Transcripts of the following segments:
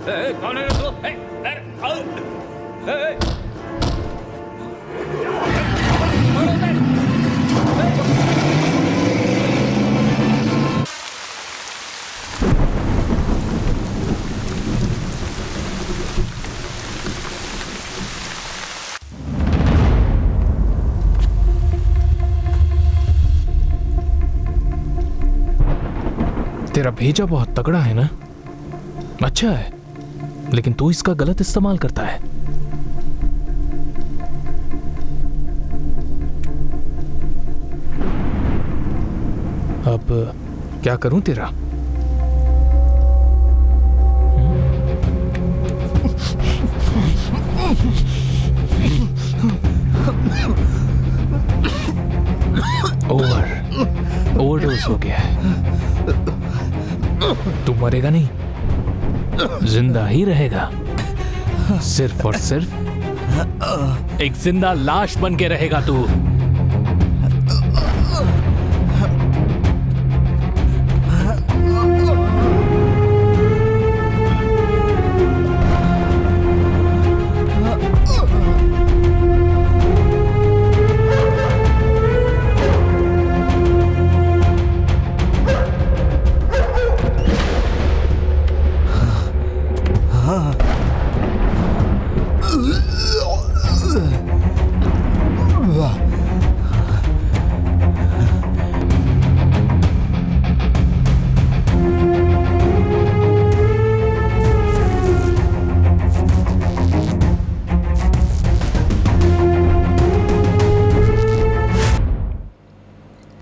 कौन है तू? तेरा भेजा बहुत तगड़ा है ना? अच्छा है, लेकिन तू इसका गलत इस्तेमाल करता है। अब क्या करूं तेरा? ओवरडोज हो गया है। तू मरेगा नहीं, जिंदा ही रहेगा। सिर्फ और सिर्फ एक जिंदा लाश बन के रहेगा तू।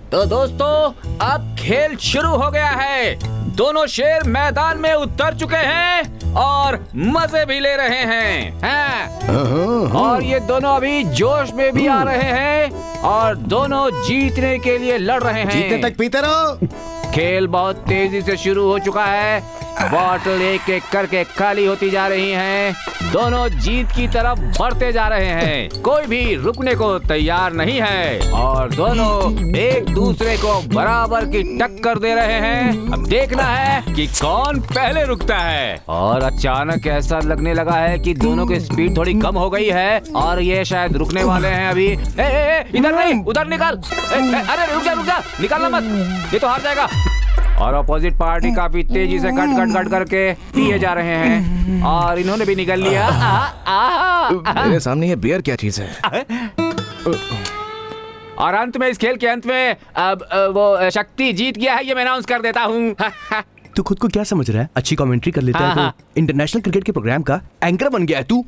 तो दोस्तों, अब खेल शुरू हो गया है। दोनों शेर मैदान में उतर चुके हैं और मजे भी ले रहे हैं। और ये दोनों अभी जोश में भी आ रहे हैं और दोनों जीतने के लिए लड़ रहे हैं। जीतने तक पीते रहो। खेल बहुत तेजी से शुरू हो चुका है। बॉटल एक एक करके खाली होती जा रही हैं। दोनों जीत की तरफ बढ़ते जा रहे हैं। कोई भी रुकने को तैयार नहीं है और दोनों एक दूसरे को बराबर की टक्कर दे रहे हैं। अब देखना है कि कौन पहले रुकता है। और अचानक ऐसा लगने लगा है कि दोनों की स्पीड थोड़ी कम हो गई है और ये शायद रुकने वाले हैं अभी। इधर नहीं, उधर निकाल। अरे रुक जा, निकालना मत, ये तो हार जाएगा। और अपोजिट पार्टी काफी तेजी से कट करके पिए जा रहे हैं और इन्होंने भी निकल लिया। मेरे सामने ये बियर क्या चीज है? और अंत में, इस खेल के अंत में अब वो शक्ति जीत गया है, ये मैं अनाउंस कर देता हूँ। तू खुद को क्या समझ रहा है? अच्छी कमेंट्री कर लेता है तो इंटरनेशनल क्रिकेट के प्रोग्राम का एंकर बन गया है तू।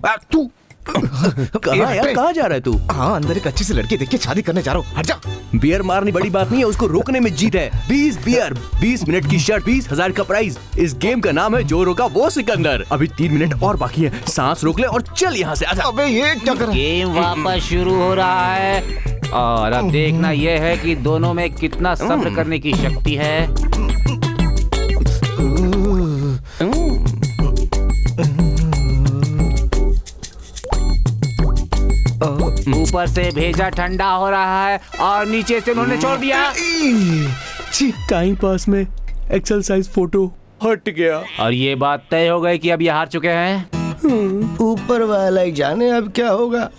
कहाँ यार, कहाँ जा रहा है तू? हाँ, अंदर एक अच्छी सी लड़की देख के शादी करने जा रहा हूँ। हट जा। बियर मारनी बड़ी बात नहीं है, उसको रोकने में जीत है। 20 बियर, 20 मिनट की शर्ट, 20,000 का प्राइज। इस गेम का नाम है जो रोका वो सिकंदर। अभी 3 मिनट और बाकी है, सांस रोक ले और चल यहाँ से आजा। अबे ये क्या कर रहा है? गेम वापस शुरू हो रहा है और अब देखना यह है कि दोनों में कितना सब्र करने की शक्ति है। ऊपर से भेजा ठंडा हो रहा है और नीचे से उन्होंने छोड़ दिया। टाइम पास में एक्सरसाइज फोटो हट गया और ये बात तय हो गई कि अब ये हार चुके हैं। ऊपर वाला ही जाने अब क्या होगा।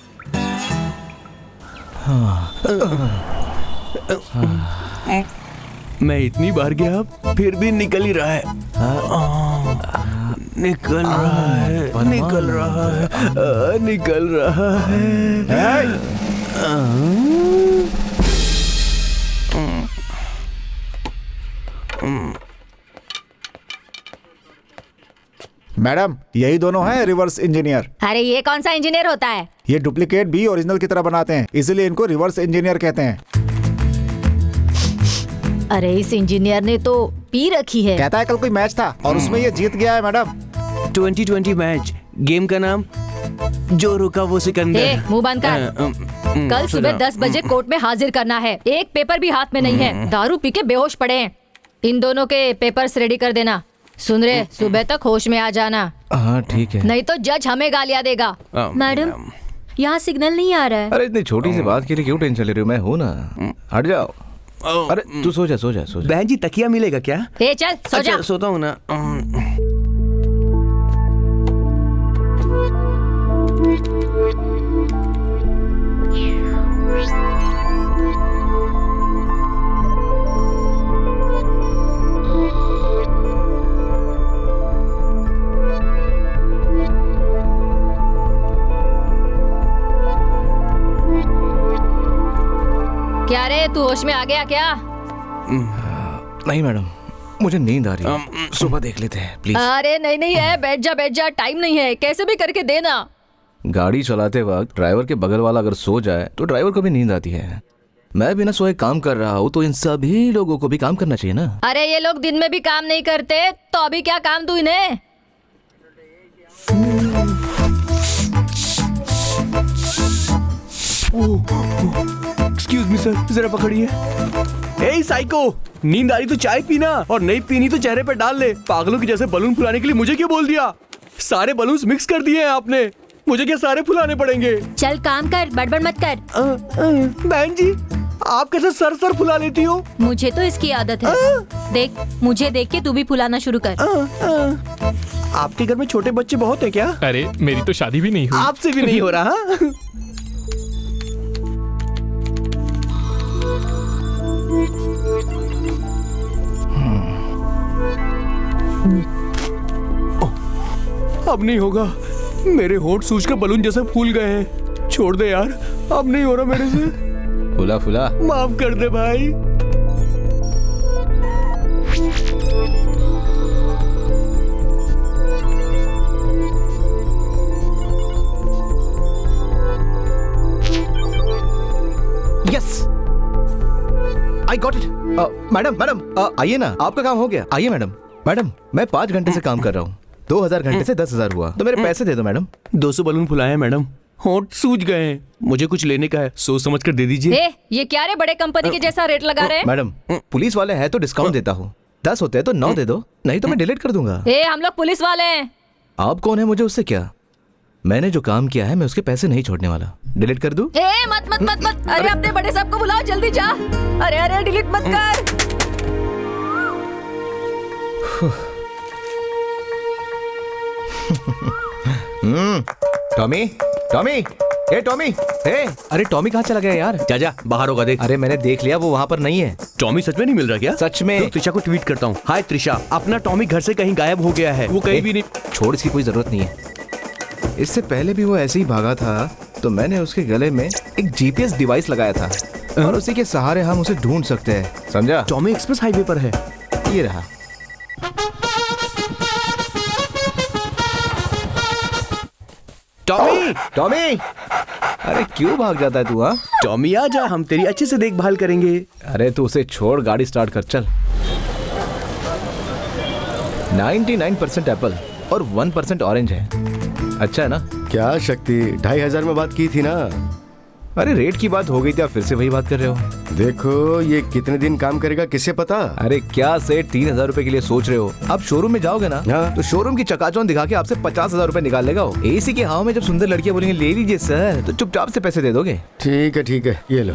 मैं इतनी बार गया फिर भी निकल ही रहा है। निकल रहा है, निकल रहा है, निकल रहा है। मैडम, यही दोनों हैं रिवर्स इंजीनियर। अरे ये कौन सा इंजीनियर होता है? ये डुप्लीकेट भी ओरिजिनल की तरह बनाते हैं, इसीलिए इनको रिवर्स इंजीनियर कहते हैं। अरे इस इंजीनियर ने तो पी रखी है। कहता है कल कोई मैच था और उसमें ये जीत गया है मैडम। 2020 मैच, गेम का नाम जो रुका वो सिकंदर। मुंह बंद कर। कल सुबह 10 बजे कोर्ट में हाजिर करना है। एक पेपर भी हाथ में नहीं है, दारू पी के बेहोश पड़े हैं। इन दोनों के पेपर्स रेडी कर देना। सुन रहे, सुबह तक होश में आ जाना। हाँ ठीक है। नहीं तो जज हमें गालियाँ देगा। मैडम, यहाँ सिग्नल नहीं आ रहा है। अरे इतनी छोटी सी बात के लिए क्यों टेंशन ले रही हो? मैं हूँ ना, हट जाओ। अरे तू सो जा, सो जा, सो जा। बहन जी, तकिया मिलेगा क्या? चल सो जा। सोता हूँ ना। तू होश में आ गया क्या? नहीं मैडम, मुझे नींद आ रही है, सुबह देख लेते हैं प्लीज। अरे नहीं है, बैठ जा, टाइम नहीं है, कैसे भी करके देना। गाड़ी चलाते वक्त ड्राइवर के बगल वाला अगर सो जाए तो ड्राइवर को भी नींद आती है। मैं बिना सोए काम कर रहा हूँ तो इन सभी लोगों को भी काम करना चाहिए ना। अरे ये लोग दिन में भी काम नहीं करते तो अभी क्या काम दूं इन्हें? एक्सक्यूज मी सर, जरा पकड़िए। ए साइको, नींद आ रही तो चाय पीना और नहीं पीनी तो चेहरे पे डाल ले। पागलों की जैसे बलून फुलाने के लिए मुझे क्यों बोल दिया? सारे बलून्स मिक्स कर दिए हैं आपने, मुझे क्या सारे फुलाने पड़ेंगे? चल काम कर, बड़बड़ मत कर। बहन जी, आप कैसे सर फुला लेती हो? मुझे तो इसकी आदत है। देख, मुझे देख के तू भी फुलाना शुरू कर। आपके घर में छोटे बच्चे बहुत है क्या? अरे मेरी तो शादी भी नहीं हुई। आपसे भी नहीं हो रहा? अब नहीं होगा, मेरे होंठ सूजकर बलून जैसे फूल गए हैं। छोड़ दे यार, अब नहीं हो रहा मेरे से। फुला फुला, माफ कर दे भाई। Yes, I got it. Madam आइए ना, आपका काम हो गया। आइए मैडम। मैडम, मैं 5 घंटे से काम कर रहा हूँ, 2000 घंटे से 10,000 हुआ, तो मेरे पैसे दे दो मैडम। 200 बलून फुलाए हैं मैडम, होंठ सूज गए हैं, मुझे कुछ लेने का है, सोच समझ कर दे दीजिए। ये क्या रे, बड़े कंपनी के जैसा रेट लगा रहे हैं? मैडम, पुलिस वाले हैं तो डिस्काउंट देता हूँ, 10 होते हैं तो 9 दे दो, नहीं तो मैं डिलीट कर दूंगा। हम लोग पुलिस वाले हैं। आप कौन है, मुझे उससे क्या? मैंने जो काम किया है मैं उसके पैसे नहीं छोड़ने वाला। डिलीट कर दूं? मत मत मत मत, अरे अपने बड़े साहब को बुलाओ, जल्दी जा। अरे डिलीट मत कर। टॉमी, टॉमी, ए टॉमी, ए, अरे टॉमी कहाँ चला गया यार? जा बाहर होगा देख। अरे मैंने देख लिया, वो वहाँ पर नहीं है। टॉमी सच में नहीं मिल रहा क्या? सच में। तो त्रिशा को ट्वीट करता हूँ, हाय त्रिशा, अपना टॉमी घर से कहीं गायब हो गया है, वो कहीं भी नहीं। छोड़, इसकी कोई जरूरत नहीं है। इससे पहले भी वो ऐसे ही भागा था तो मैंने उसके गले में एक जीपीएस डिवाइस लगाया था और उसी के सहारे हम उसे ढूंढ सकते हैं, समझा? टॉमी एक्सप्रेस हाईवे पर है। ये रहा। टॉमी, टॉमी, अरे क्यों भाग जाता है तू? हाँ टॉमी आ जा, हम तेरी अच्छे से देखभाल करेंगे। अरे तू उसे छोड़, गाड़ी स्टार्ट कर, चल। 99% एप्पल और 1% ऑरेंज है। अच्छा है ना? क्या शक्ति, 2500 में बात की थी ना? अरे रेट की बात हो गई थी, आप फिर से वही बात कर रहे हो। देखो ये कितने दिन काम करेगा किसे पता। अरे क्या सेठ 3000 रुपए के लिए सोच रहे हो? आप शोरूम में जाओगे ना, हाँ। तो शोरूम की चकाचौंध दिखा के आपसे 50,000 रुपए निकाल लेगा। एसी के हवा में जब सुंदर लड़कियां बोलेंगे ले लीजिए सर, तो चुपचाप से पैसे दे दोगे। ठीक है, ये लो।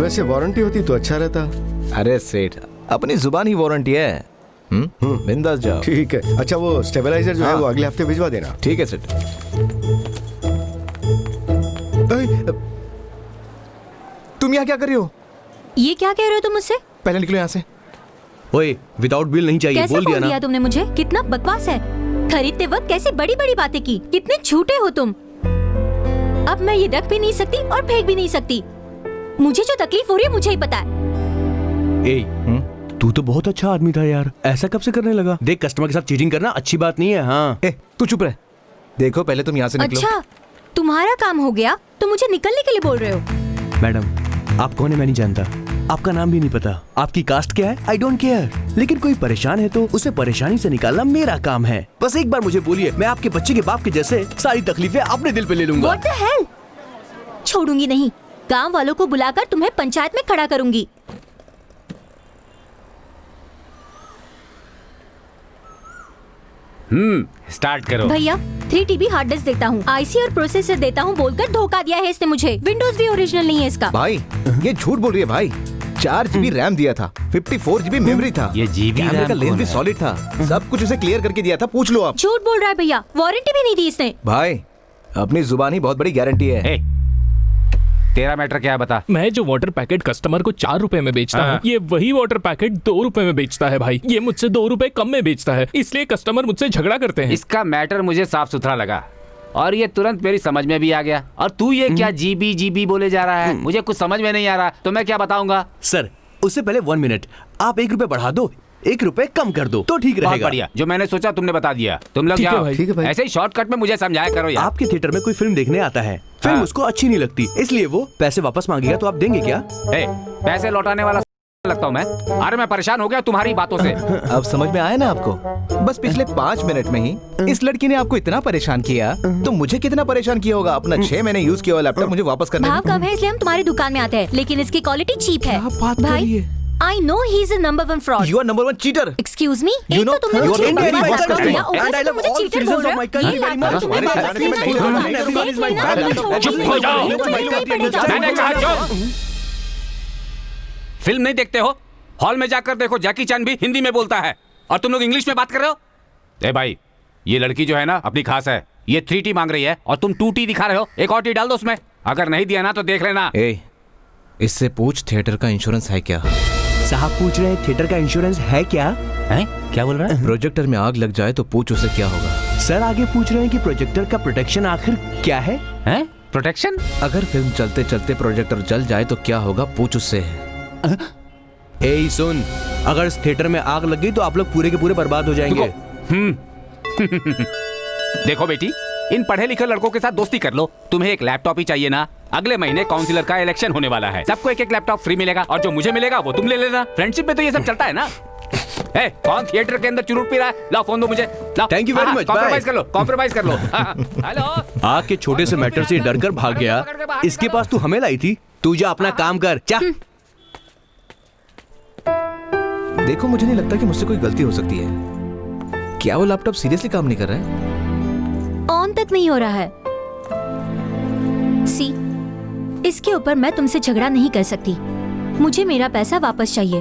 वैसे वारंटी होती तो अच्छा रहता। अरे सेठ, अपनी जुबान ही वारंटी है। बिंदास जाओ। ठीक है। अच्छा वो स्टेबलाइजर जो है हाँ। वो अगले हफ्ते भिजवा देना। ठीक है सेठ। तुम यहाँ क्या कर रही हो? ये क्या कह रहे हो तुम मुझसे? पहले निकलो यहाँ से। ओए, विदाउट बिल नहीं चाहिए, कैसे बोल दिया फोन ना। दिया तुमने मुझे? कितना बकवास है। खरीदते वक्त कैसी बड़ी बड़ी बातें की, कितने झूठे हो तुम। अब मैं ये रख भी नहीं सकती और फेंक भी नहीं सकती। मुझे जो तकलीफ हो रही है मुझे ही पता है। तू तो बहुत अच्छा आदमी था यार, ऐसा कब से करने लगा? देख, कस्टमर के साथ चीटिंग करना अच्छी बात नहीं है। हाँ, तू चुप रह। देखो पहले तुम यहाँ से निकलो। अच्छा, तुम्हारा काम हो गया तो मुझे निकलने के लिए बोल रहे हो? मैडम, आप कौन है मैं नहीं जानता, आपका नाम भी नहीं पता, आपकी कास्ट क्या है आई डोंट केयर, लेकिन कोई परेशान है तो उसे परेशानी से निकालना मेरा काम है। बस एक बार मुझे बोलिए, मैं आपके बच्चे के बाप के जैसे सारी तकलीफें अपने दिल पे ले लूंगा। What the hell? छोड़ूंगी नहीं, गांव वालों को बुलाकर तुम्हें पंचायत में खड़ा करूंगी। स्टार्ट करो। भैया 3TB हार्ड डिस्क देता हूँ, आईसी और प्रोसेसर देता हूँ बोलकर धोखा दिया है इसने मुझे। विंडोज भी ओरिजिनल नहीं है इसका। भाई ये झूठ बोल रही है भाई। 4 GB रैम दिया था, 54 GB मेमोरी था, ये GB कैमरे का रैम लेंस कौन भी है? सॉलिड था, सब कुछ उसे क्लियर करके दिया था, पूछ लो आप। झूठ बोल रहा है भैया, वारंटी भी नहीं दी इसने। भाई अपनी जुबान ही बहुत बड़ी गारंटी है। तेरा मैटर क्या है बता। मैं जो वाटर पैकेट कस्टमर को 4 रुपए में बेचता हूँ, ये वही वाटर पैकेट 2 रुपए में बेचता है भाई। ये मुझसे 2 रुपए कम में बेचता है, इसलिए कस्टमर मुझसे झगड़ा करते हैं। इसका मैटर मुझे साफ सुथरा लगा और ये तुरंत मेरी समझ में भी आ गया। और तू ये क्या जीबी बोले जा रहा है, मुझे कुछ समझ में नहीं आ रहा, तो मैं क्या बताऊंगा। सर उससे पहले 1 मिनट, आप 1 रुपए बढ़ा दो, 1 रुपए कम कर दो तो ठीक बहुत रहेगा। बढ़िया, जो मैंने सोचा तुमने बता दिया। तुम लोग ठीक है जाओ, भाई। ठीक है भाई। ऐसे ही शॉर्टकट में मुझे समझाया करो यार। आपके थिएटर में कोई फिल्म देखने आता है, फिल्म हाँ। उसको अच्छी नहीं लगती, इसलिए वो पैसे वापस मांगेगा, तो आप देंगे क्या? ए, पैसे लौटाने वाला लगता हूँ मैं। अरे मैं परेशान हो गया तुम्हारी बातों से। अब समझ में आया ना आपको? बस पिछले 5 मिनट में ही इस लड़की ने आपको इतना परेशान किया, तो मुझे कितना परेशान किया होगा। अपना 6 महीने यूज किया हुआ लैपटॉप मुझे वापस करने भाव कम है इसलिए हम तुम्हारी दुकान में आते हैं, लेकिन इसकी क्वालिटी चीप है। क्या बात कर रही भाई है? I know he is number 1 fraud. You are number 1 cheater. Excuse me, You एक know, तो तुमने you are मुझे Indian बर्बाद Vice कर दिया, President. ऊपर And I से love मुझे all चीटर citizens बोल रहे of हो। my country ये very much. लैपटॉप तुम्हारे तुम्हारे खजाने में पास फूल नहीं नहीं, है। everybody is my देख bad लेना, laptop. चुप हो जाओ। मैंने कहा चुप। फिल्म नहीं देखते हो? हॉल में जाकर देखो, जैकी चैन भी हिंदी में बोलता है और तुम लोग इंग्लिश में बात कर रहे हो। ए भाई, ये लड़की जो है ना अपनी खास है, ये 3T मांग रही है और तुम 2T दिखा रहे हो। एक और टी डाल दो उसमें, अगर नहीं दिया ना तो देख लेना। ए, इससे पूछ थिएटर का इंश्योरेंस है क्या? साहब पूछ रहे हैं थिएटर का इंश्योरेंस है क्या? हैं? क्या बोल रहा है? प्रोजेक्टर में आग लग जाए तो पूछ उसे क्या होगा। सर आगे पूछ रहे हैं कि प्रोजेक्टर का प्रोटेक्शन आखिर क्या है? हैं? प्रोटेक्शन? अगर फिल्म चलते चलते प्रोजेक्टर जल जाए तो क्या होगा, पूछ उससे। ए सुन, अगर इस थिएटर में आग लग गई तो आप लोग पूरे के पूरे बर्बाद हो जाएंगे। देखो बेटी, इन पढ़े लिखे लड़कों के साथ दोस्ती कर लो। तुम्हें एक लैपटॉप ही चाहिए ना? अगले महीने काउंसिलर का इलेक्शन होने वाला है, सबको एक एक लैपटॉप फ्री मिलेगा और जो मुझे मिलेगा वो तुम ले लेना। फ्रेंडशिप में तो ये सब चलता है ना। ए, कौन थिएटर के अंदर चुरूट पी रहा है? लाओ फोन दो मुझे, लाओ। Thank you very much, compromise bye. कर लो, कॉम्प्रोमाइज कर लो। हेलो। आग के छोटे से मैटर से डर कर भाग गया, इसके पास तू हमें लाई थी। तू जा अपना काम कर, जा। देखो, मुझे नहीं लगता कि मुझसे कोई गलती हो सकती है। क्या वो लैपटॉप सीरियसली काम नहीं कर रहा है? ऑन तक नहीं हो रहा है। सी, इसके ऊपर मैं तुमसे झगड़ा नहीं कर सकती। मुझे मेरा पैसा वापस चाहिए।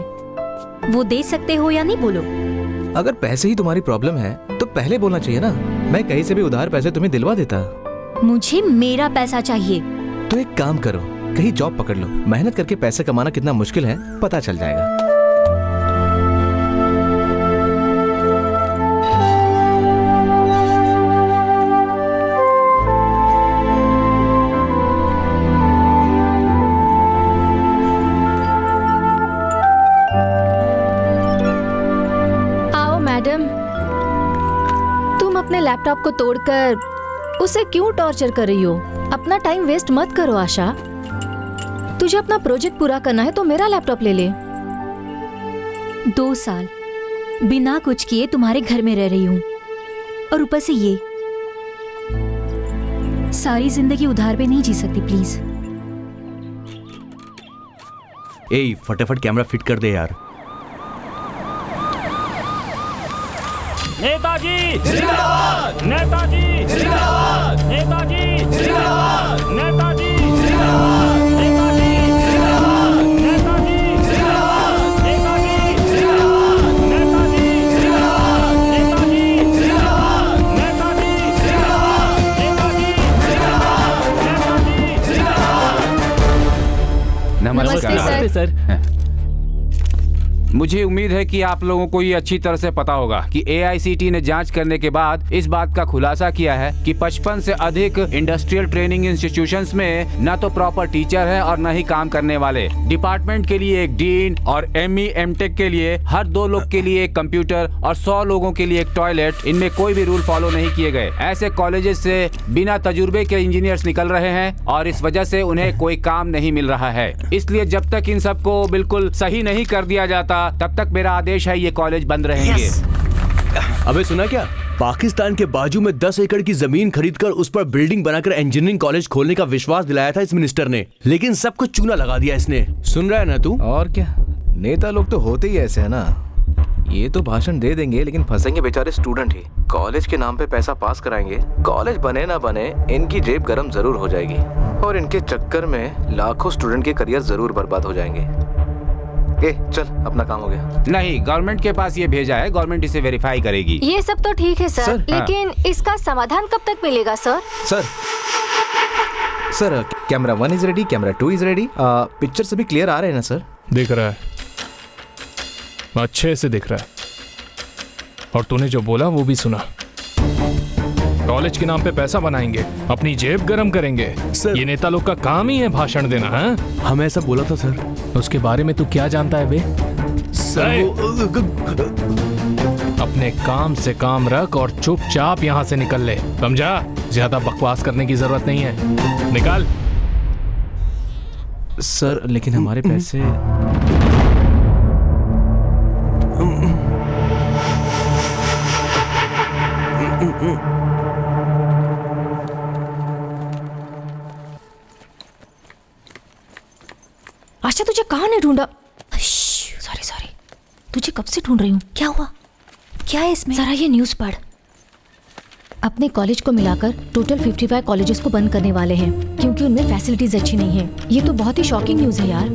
वो दे सकते हो या नहीं, बोलो। अगर पैसे ही तुम्हारी प्रॉब्लम है तो पहले बोलना चाहिए ना। मैं कहीं से भी उधार पैसे तुम्हें दिलवा देता। मुझे मेरा पैसा चाहिए। तो एक काम करो, कहीं जॉब पकड़ लो। मेहनत करके पैसे कमाना कितना मुश्किल है पता चल जाएगा। अपने लैपटॉप को तोड़कर उसे क्यों टॉर्चर कर रही हो? अपना टाइम वेस्ट मत करो आशा। तुझे अपना प्रोजेक्ट पूरा करना है तो मेरा लैपटॉप ले ले। 2 साल बिना कुछ किए तुम्हारे घर में रह रही हूँ और ऊपर से ये। सारी जिंदगी उधार पे नहीं जी सकती, प्लीज। ए, फटाफट कैमरा फिट कर दे यार। नेताजी जिंदाबाद, नेताजी जिंदाबाद, नेताजी जिंदाबाद, नेताजी जिंदाबाद, नेताजी जिंदाबाद, नेताजी जिंदाबाद, नेताजी जिंदाबाद, नेताजी जिंदाबाद, नेताजी जिंदाबाद, नेताजी जिंदाबाद, नेताजी जिंदाबाद, नेताजी जिंदाबाद। नमस्कार सर। मुझे उम्मीद है कि आप लोगों को ये अच्छी तरह से पता होगा कि AICTE ने जांच करने के बाद इस बात का खुलासा किया है कि 55 से अधिक इंडस्ट्रियल ट्रेनिंग इंस्टीट्यूशंस में न तो प्रॉपर टीचर है और न ही काम करने वाले। डिपार्टमेंट के लिए एक डीन और ME MTech के लिए हर 2 लोग के लिए एक कंप्यूटर और 100 लोगों के लिए एक टॉयलेट, इनमें कोई भी रूल फॉलो नहीं किए गए। ऐसे कॉलेजेस से बिना तजुर्बे के इंजीनियर्स निकल रहे हैं और इस वजह से उन्हें कोई काम नहीं मिल रहा है। इसलिए जब तक इन सबको बिल्कुल सही नहीं कर दिया जाता तब तक मेरा आदेश है ये कॉलेज बंद रहेंगे। अबे सुना क्या? पाकिस्तान के बाजू में 10 एकड़ की जमीन खरीदकर उस पर बिल्डिंग बनाकर इंजीनियरिंग कॉलेज खोलने का विश्वास दिलाया था इस मिनिस्टर ने, लेकिन सब कुछ चूना लगा दिया इसने। सुन रहा है ना तू? और क्या, नेता लोग तो होते ही ऐसे है ना। ये तो भाषण दे देंगे लेकिन फंसेंगे बेचारे स्टूडेंट ही। कॉलेज के नाम पे पैसा पास कराएंगे, कॉलेज बने ना बने इनकी जेब गरम जरूर हो जाएगी और इनके चक्कर में लाखों स्टूडेंट के करियर जरूर बर्बाद हो जाएंगे। चल, अपना काम हो गया। नहीं, गवर्नमेंट के पास ये भेजा है, गवर्नमेंट इसे वेरीफाई करेगी। ये सब तो ठीक है सर, सर, लेकिन इसका समाधान कब तक मिलेगा sir? Sir camera 1 is ready, camera 2 is ready. Picture सभी क्लियर आ रहे हैं ना सर? दिख रहा है, अच्छे से दिख रहा है। और तूने जो बोला वो भी सुना। कॉलेज के नाम पे पैसा बनाएंगे, अपनी जेब गरम करेंगे। सर। ये नेता लोग का काम ही है भाषण देना। है हमें ऐसा बोला था सर। उसके बारे में तू क्या जानता है बे? अपने काम से काम रख और चुपचाप यहाँ से निकल ले, समझा? ज्यादा बकवास करने की जरूरत नहीं है, निकाल। सर लेकिन हमारे पैसे। आशा तुझे कहाँ ने ढूंढा? सॉरी सॉरी, तुझे कब से ढूंढ रही हूँ। क्या हुआ? क्या है इसमें? जरा ये न्यूज़ पढ़। अपने कॉलेज को मिलाकर टोटल 55 कॉलेजेस को बंद करने वाले हैं क्योंकि उनमें फैसिलिटीज अच्छी नहीं है। ये तो बहुत ही शॉकिंग न्यूज़ है यार।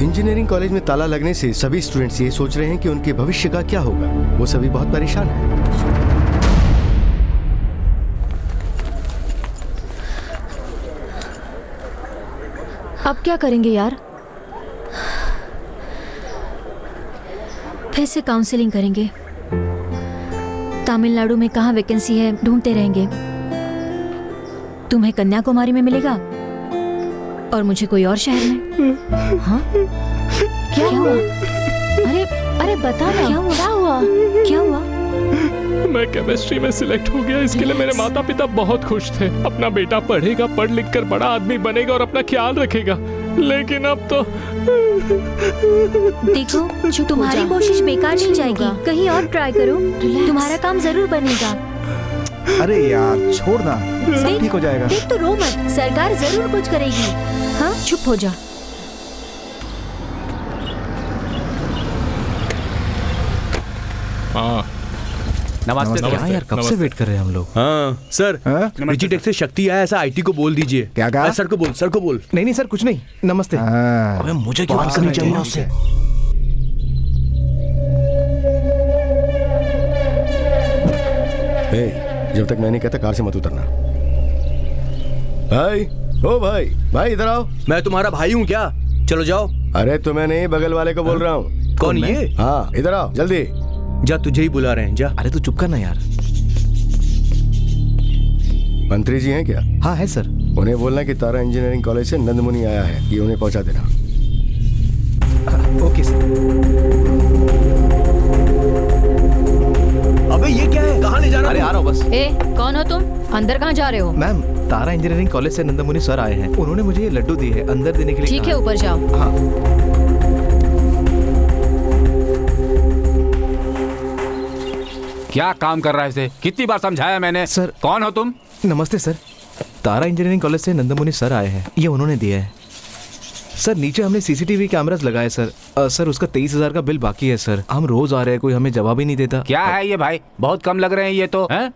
इंजीनियरिंग कॉलेज में ताला लगने से सभी स्टूडेंट्स ये सोच रहे हैं कि उनके भविष्य का क्या होगा। वो सभी बहुत परेशान हैं। अब क्या करेंगे यार? फिर से काउंसलिंग करेंगे। तमिलनाडु में कहाँ वैकेंसी है ढूंढते रहेंगे। तुम्हें कन्याकुमारी में मिलेगा और मुझे कोई और शहर में। हाँ? क्या हुआ? अरे अरे बता ना, क्या हुआ? क्या हुआ? मैं केमिस्ट्री में सिलेक्ट हो गया। इसके लिए मेरे माता पिता बहुत खुश थे। अपना बेटा पढ़ेगा, पढ़ लिख कर बड़ा आदमी बनेगा और अपना ख्याल रखेगा। लेकिन अब तो देखो, तुम्हारी कोशिश बेकार नहीं जाएगी। कहीं और ट्राई करो, तुम्हारा काम जरूर बनेगा। अरे यार छोड़ ना, सब ठीक हो जाएगा। देख तो रो मत, सरकार जरूर कुछ करेगी। हाँ, चुप हो जा। हाँ नमस्ते। क्या यार, कब से वेट कर रहे हैं हम लोग। हाँ सर, हाँ? डिजिटेक से शक्ति आया, ऐसा आईटी को बोल दीजिए। क्या कहा? सर को बोल, सर को बोल। नहीं नहीं सर, कुछ नहीं। नमस्ते। हाँ। अबे मुझे क्यों बात करनी चाहिए उससे। जब तक मैं नहीं कहता कार से मत उतरना। भाई, ओ भाई, भाई इधर आओ। मैं तुम्हारा भाई हूँ क्या? चलो जाओ। अरे तुम्हें नहीं, बगल वाले को बोल रहा हूँ। कौन ये? हाँ इधर आओ जल्दी। जा, तुझे ही बुला रहे हैं, जा। अरे तू चुप कर ना यार। मंत्री जी हैं क्या? हाँ है सर। उन्हें बोलना कि तारा इंजीनियरिंग कॉलेज से नंदमुनि आया है, ये उन्हें पहुंचा देना। Okay sir. अबे ये क्या है? कहाँ ले जा रहा? अरे आ रहा हूँ बस। ए, कौन हो तुम? अंदर कहाँ जा रहे हो? मैम, तारा इंजीनियरिंग कॉलेज से नंदमुनि सर आए हैं। उन्होंने मुझे ये लड्डू दिए हैं अंदर देने के लिए। ठीक है, ऊपर जाओ। हाँ। क्या काम कर रहा है इसे? कितनी बार समझाया मैंने। सर। कौन हो तुम? नमस्ते सर, तारा इंजीनियरिंग कॉलेज से नंदमुनि सर आए हैं, ये उन्होंने दिया है। सर नीचे हमने सीसीटीवी कैमरास लगाए सर। सर उसका 23,000 का बिल बाकी है सर। हम रोज आ रहे हैं, कोई हमें जवाब ही नहीं देता। क्या है ये भाई? बहुत कम लग रहे हैं ये तो। हैं?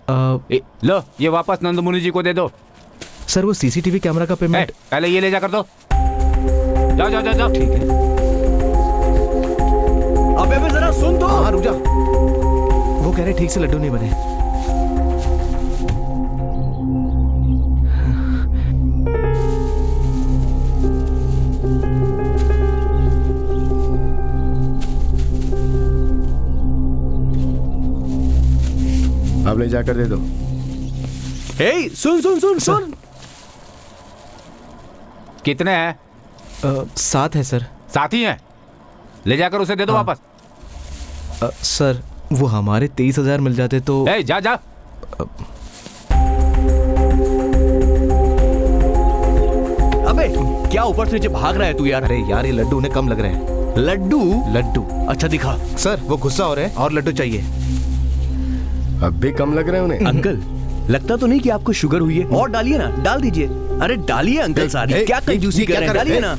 लो ये वापस नंदमुनि जी को दे दो। सर वो सीसीटीवी कैमरा का पेमेंट। पहले ये ले जा कर दो। जाओ जाओ जाओ जाओ। ठीक है। अबे जरा सुन तो। हाँ रुक जा। वो कह रहे ठीक से लड्डू नहीं बने। अब ले जाकर दे दो। हे, सुन सुन सुन सुन। कितने हैं? 7 है सर। 7 ही हैं। ले जाकर उसे दे दो वापस। सर वो हमारे 23,000 मिल जाते तो। जा जा। अबे क्या ऊपर से नीचे भाग रहा है तू यार? अरे यार ये लड्डू उन्हें कम लग रहे हैं। लड्डू? लड्डू। अच्छा दिखा। सर वो गुस्सा हो रहे हैं और लड्डू चाहिए। अब भी कम लग रहे हैं उन्हें। अंकल, लगता तो नहीं कि आपको शुगर हुई है? और डालिए ना, डाल दीजिए। अरे डालिए अंकल सारी। क्या कंजूसी कर रहे हैं? डालिए ना।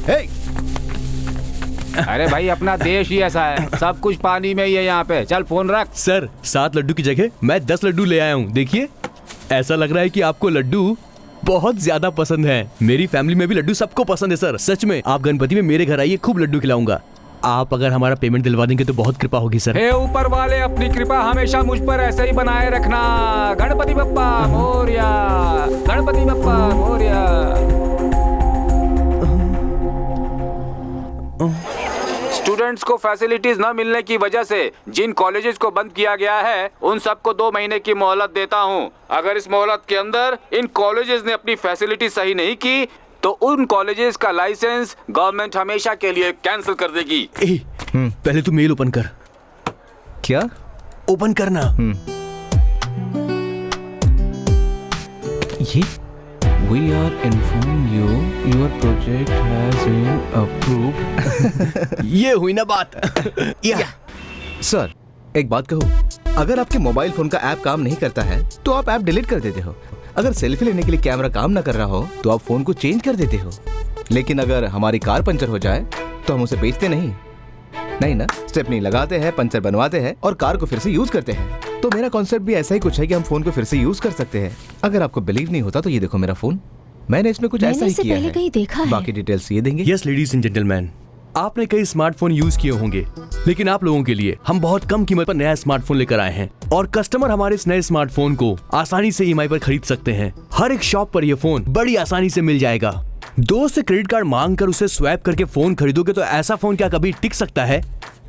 अरे भाई अपना देश ही ऐसा है, सब कुछ पानी में ही है यहाँ पे। चल फोन रख। सर 7 लड्डू की जगह मैं 10 लड्डू ले आया हूँ। देखिए, ऐसा लग रहा है कि आपको लड्डू बहुत ज्यादा पसंद है। मेरी फैमिली में भी लड्डू सबको पसंद है सर। सच में आप गणपति में मेरे घर आइए, खूब लड्डू खिलाऊंगा। आप अगर हमारा पेमेंट दिलवा देंगे तो बहुत कृपा होगी सर। हे ऊपर वाले, अपनी कृपा हमेशा मुझ पर ऐसे ही बनाए रखना। गणपति बप्पा मोरया, गणपति बप्पा मोरया। स्टूडेंट्स को फैसिलिटीज न मिलने की वजह से जिन कॉलेजेस को बंद किया गया है उन सबको 2 महीने की मोहलत देता हूं। अगर इस मोहलत के अंदर इन कॉलेजेस ने अपनी फैसिलिटी सही नहीं की तो उन कॉलेजेस का लाइसेंस गवर्नमेंट हमेशा के लिए कैंसिल कर देगी। पहले तू मेल ओपन कर। क्या ओपन करना। ये We are informing you your project has been approved. ये हुई ना बात। सर एक बात कहूँ, अगर आपके मोबाइल फोन का ऐप काम नहीं करता है तो आप ऐप डिलीट कर देते हो। अगर सेल्फी लेने के लिए कैमरा काम ना कर रहा हो तो आप फोन को चेंज कर देते हो। लेकिन अगर हमारी कार पंचर हो जाए तो हम उसे बेचते नहीं ना, स्टेपनी लगाते हैं, पंचर बनवाते हैं और कार को फिर से यूज करते हैं। तो मेरा कॉन्सेप्ट भी ऐसा ही कुछ है कि हम फोन को फिर से यूज कर सकते हैं। अगर आपको बिलीव नहीं होता तो ये देखो मेरा फोन, मैंने इसमें कुछ ऐसा ही किया है। कहीं देखा है। बाकी डिटेल्स ये देंगे। यस लेडीज एंड जेंटलमैन, आपने कई स्मार्टफोन यूज किए होंगे, लेकिन आप लोगों के लिए हम बहुत कम कीमत पर नया स्मार्टफोन लेकर आए हैं और कस्टमर हमारे इस नए स्मार्टफोन को आसानी से ईएमआई पर खरीद सकते हैं। हर एक शॉप पर यह फोन बड़ी आसानी से मिल जाएगा। दोस्त से क्रेडिट कार्ड मांग कर उसे स्वैप करके फोन खरीदोगे तो ऐसा फोन क्या कभी टिक सकता है?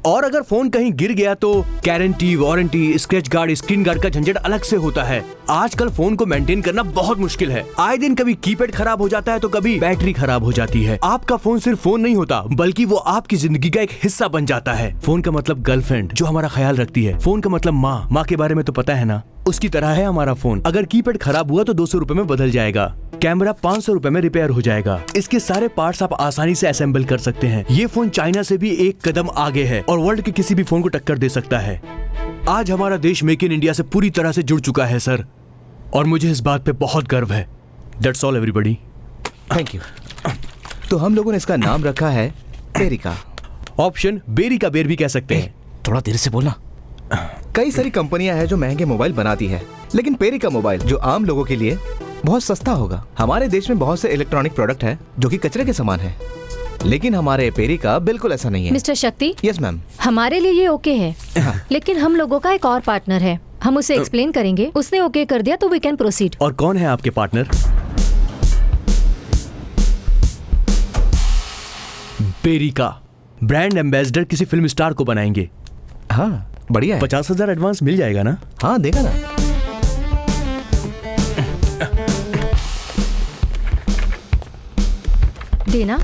और अगर फोन कहीं गिर गया तो guarantee, warranty, scratch guard, screen guard का झंझट अलग से होता है। आजकल फोन को मेंटेन करना बहुत मुश्किल है। आए दिन कभी कीपैड खराब हो जाता है तो कभी बैटरी खराब हो जाती है। आपका फोन सिर्फ फोन नहीं होता बल्कि वो आपकी जिंदगी का एक हिस्सा बन जाता है। फोन का मतलब गर्लफ्रेंड जो हमारा ख्याल रखती है। फोन का मतलब माँ के बारे में तो पता है ना, उसकी तरह है हमारा फोन। अगर कीपैड खराब हुआ तो 200 रुपए में बदल जाएगा, कैमरा 500 रुपए में रिपेयर हो जाएगा। इसके सारे पार्ट्स आप आसानी से असेंबल कर सकते हैं। ये फोन चाइना से भी एक कदम आगे है और वर्ल्ड के किसी भी फोन को टक्कर दे सकता है। आज हमारा देश मेक इन इंडिया से पूरी तरह से जुड़ चुका है सर, और मुझे इस बात पे बहुत गर्व है। That's all everybody. Thank you. तो हम लोगों ने इसका नाम रखा है पेरिका। ऑप्शन बेरी का बेर भी कह सकते हैं। थोड़ा देर से बोलना। कई सारी कंपनियां हैं जो महंगे मोबाइल बनाती है, लेकिन पेरिका मोबाइल जो आम लोगों के लिए बहुत सस्ता होगा। हमारे देश में बहुत से इलेक्ट्रॉनिक प्रोडक्ट है जो कि कचरे के समान है, लेकिन हमारे पेरिका बिल्कुल ऐसा नहीं है। मिस्टर शक्ति। Yes ma'am. हमारे लिए ये ओके है, लेकिन हम लोगों का एक और पार्टनर है, हम उसे एक्सप्लेन करेंगे। उसने ओके कर दिया तो वी कैन प्रोसीड। और कौन है आपके पार्टनर? पेरिका ब्रांड एम्बेसडर किसी फिल्म स्टार को बनाएंगे। हाँ बढ़िया है। 50,000 एडवांस मिल जाएगा ना? हाँ देगा ना। देना।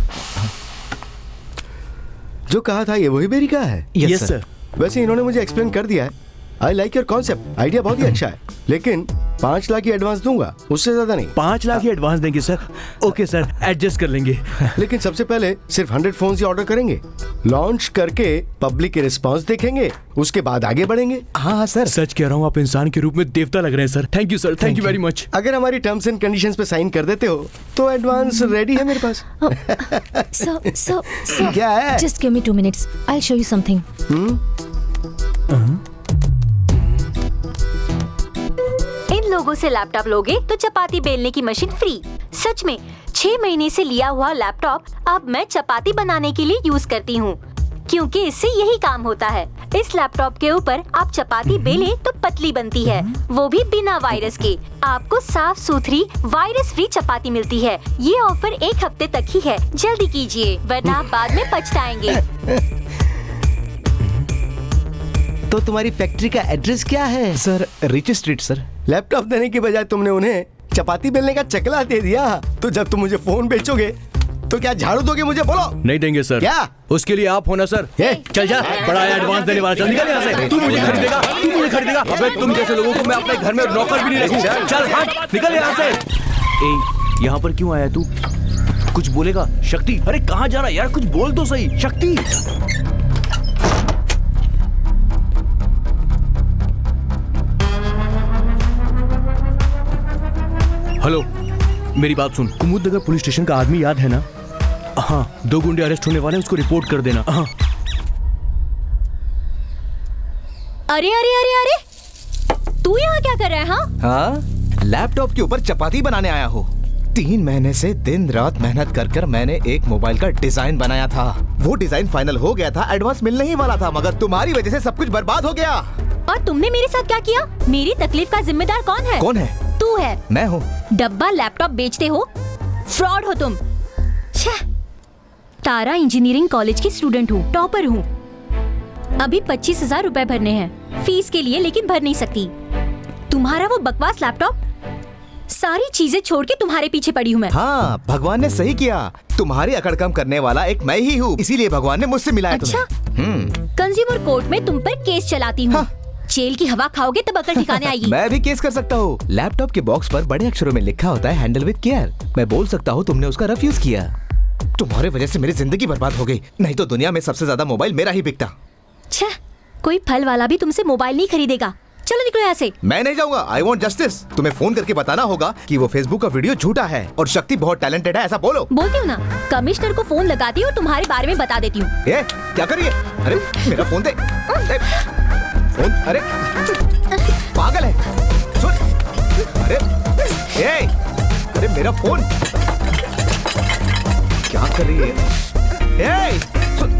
जो कहा था ये वही बेरी का है। Yes sir. वैसे इन्होंने मुझे एक्सप्लेन कर दिया है। I like your concept, idea बहुत ही अच्छा है, लेकिन 5 लाख की एडवांस दूंगा, उससे ज्यादा नहीं। 5 लाख की एडवांस देंगे सर? ओके सर, एडजस्ट कर लेंगे। लेकिन सबसे पहले सिर्फ 100 फोन ही ऑर्डर करेंगे, लॉन्च करके पब्लिक के रिस्पांस देखेंगे, उसके बाद आगे बढ़ेंगे। हाँ सर। सच कह रहा हूँ, आप इंसान के रूप में देवता लग रहे हैं sir. Thank you sir, thank you very much. अगर हमारी टर्म्स एंड कंडीशंस पे साइन कर देते हो तो एडवांस रेडी है मेरे पास। So, क्या है? just give me 2 minutes. I'll show you something. इन लोगों से लैपटॉप लोगे तो चपाती बेलने की मशीन फ्री। सच में 6 महीने से लिया हुआ लैपटॉप अब मैं चपाती बनाने के लिए यूज करती हूँ, क्योंकि इससे यही काम होता है। इस लैपटॉप के ऊपर आप चपाती बेलें तो पतली बनती है, वो भी बिना वायरस के। आपको साफ सुथरी वायरस फ्री चपाती मिलती है। ये ऑफर 1 हफ्ते तक ही है, जल्दी कीजिए वरना आप बाद में पछताएंगे। तो तुम्हारी फैक्ट्री का एड्रेस क्या है? Sir rich street sir. Laptop देने के बजाय तुमने उन्हें चपाती बेलने का चकला दे दिया। तो जब तुम मुझे फोन बेचोगे तो क्या झाड़ू दोगे मुझे? बोलो। नहीं देंगे सर। क्या? उसके लिए आप होना सर। चल जा, बड़ा एडवांस देने वाला। चल निकल यहाँ से। तू मुझे खरीदेगा, तू मुझे खरीदेगा। अबे तुम जैसे लोगों को मैं अपने घर में नौकर भी नहीं रखूं। चल हट, निकल यहाँ से। ए, यहाँ पर क्यों आया तू? कुछ बोलेगा? शक्ति, अरे कहाँ जा रहा है यार? कुछ बोल तो सही। शक्ति, हेलो, मेरी बात सुन। कुमुदनगर पुलिस स्टेशन का आदमी याद है ना? हाँ, 2 गुंडे अरेस्ट होने वाले हैं, उसको रिपोर्ट कर देना। हाँ। अरे अरे अरे अरे, तू यहाँ क्या कर रहा है? हाँ, हाँ लैपटॉप के ऊपर चपाती बनाने आया हो। 3 महीने से दिन रात मेहनत कर मैंने एक मोबाइल का डिजाइन बनाया था। वो डिजाइन फाइनल हो गया था, एडवांस मिलने ही वाला था, मगर तुम्हारी वजह से सब कुछ बर्बाद हो गया। और तुमने मेरे साथ क्या किया? मेरी तकलीफ का जिम्मेदार कौन है? कौन है? तू है। मैं हूँ। डब्बा लैपटॉप बेचते हो, फ्रॉड हो तुम। छह। तारा इंजीनियरिंग कॉलेज की स्टूडेंट हूँ, टॉपर हूँ। अभी 25,000 रुपए भरने हैं फीस के लिए, लेकिन भर नहीं सकती। तुम्हारा वो बकवास लैपटॉप, सारी चीजें छोड़ के तुम्हारे पीछे पड़ी हूँ मैं। हाँ, भगवान ने सही किया। तुम्हारी अकड़ कम करने वाला एक मैं ही हूँ, इसीलिए भगवान ने मुझसे मिलाया अच्छा? तुम्हें। कंज्यूमर कोर्ट में तुम पर केस चलाती हूँ। हाँ। जेल की हवा खाओगे तब अकड़ ठिकाने आएगी। मैं भी केस कर सकता हूँ। लैपटॉप के बॉक्स पर बड़े अक्षरों में लिखा होता है हैंडल विद केयर। मैं बोल सकता हूँ तुमने उसका रफ यूज किया। तुम्हारे वजह से मेरी जिंदगी बर्बाद हो गई, नहीं तो दुनिया में सबसे ज्यादा मोबाइल मेरा ही बिकता। छह, कोई फल वाला भी तुमसे मोबाइल नहीं खरीदेगा। चलो निकलो यहाँ से। मैं नहीं जाऊंगा। I want justice. तुम्हें फोन करके बताना होगा कि वो फेसबुक का वीडियो झूठा है और शक्ति बहुत टैलेंटेड है, ऐसा बोलो। बोलती हूँ ना, कमिश्नर को फोन लगाती हूँ और तुम्हारे बारे में बता देती हूँ। ये क्या कर रही है? अरे मेरा फोन दे। फोन, अरे पागल है। सुन, अरे ए, अरे मेरा फोन क्या कर रही है? ए, सुन,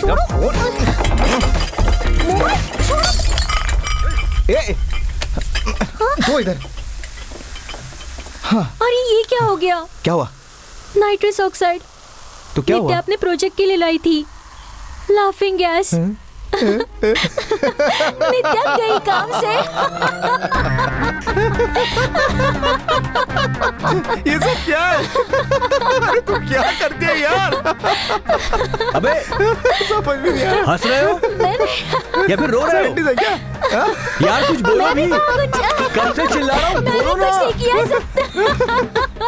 मेरा फोन। ए, दो इधर। हाँ। अरे ये क्या हो गया? क्या हुआ? Nitrous oxide. तो क्या हुआ? अपने प्रोजेक्ट के लिए लाई थी। Laughing gas. नित्या गई काम से। ये सब क्या है? अरे तू क्या करती है यार? अबे समझ में नहीं आ रहा। हंस रहे हो या फिर रो रहे हो? है क्या? हाँ? यार कुछ बोलो भी। कब से चिल्ला रहा हूँ, बोलो ना।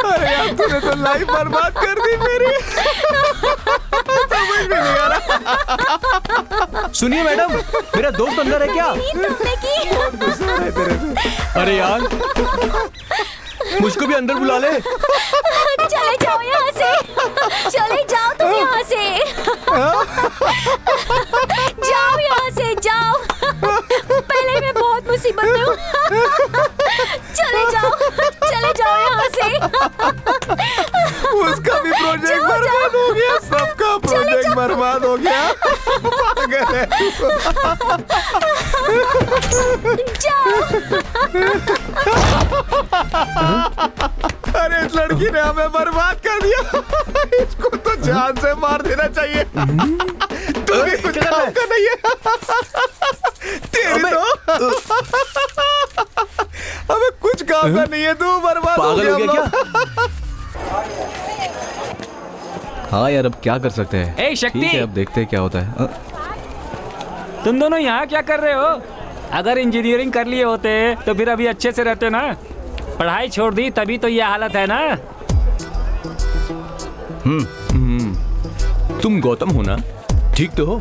अरे यार तूने तो लाइफ बर्बाद कर दी मेरी। समझ में नहीं आ रहा। सुनिए मैडम, मेरा दोस्त अंदर है क्या? अरे यार, मुझको भी अंदर बुला ले। चले जाओ यहाँ से, चले जाओ तुम यहाँ से। जाओ यहाँ से, जाओ। पहले मैं बहुत मुसीबत में हूँ। चले जाओ यहाँ से। उसका भी प्रोजेक्ट बर्बाद हो गया, सबका प्रोजेक्ट बर्बाद हो गया। पागल है। अरे इस लड़की ने हमें बर्बाद कर दिया। इसको तो जान से मार देना चाहिए। तू भी कुछ काम का नहीं है। तेरी तो हमें कुछ काम का नहीं है, तू बर्बाद हो पागल हो गया क्या? हाँ यार, अब क्या कर सकते हैं? ए शक्ति, ठीक है, अब देखते हैं क्या होता है। तुम दोनों यहाँ क्या कर रहे हो? अगर इंजीनियरिंग कर लिए होते तो फिर अभी अच्छे से रहते ना। पढ़ाई छोड़ दी तभी तो ये हालत है ना। तुम गौतम हो ना? ठीक तो हो?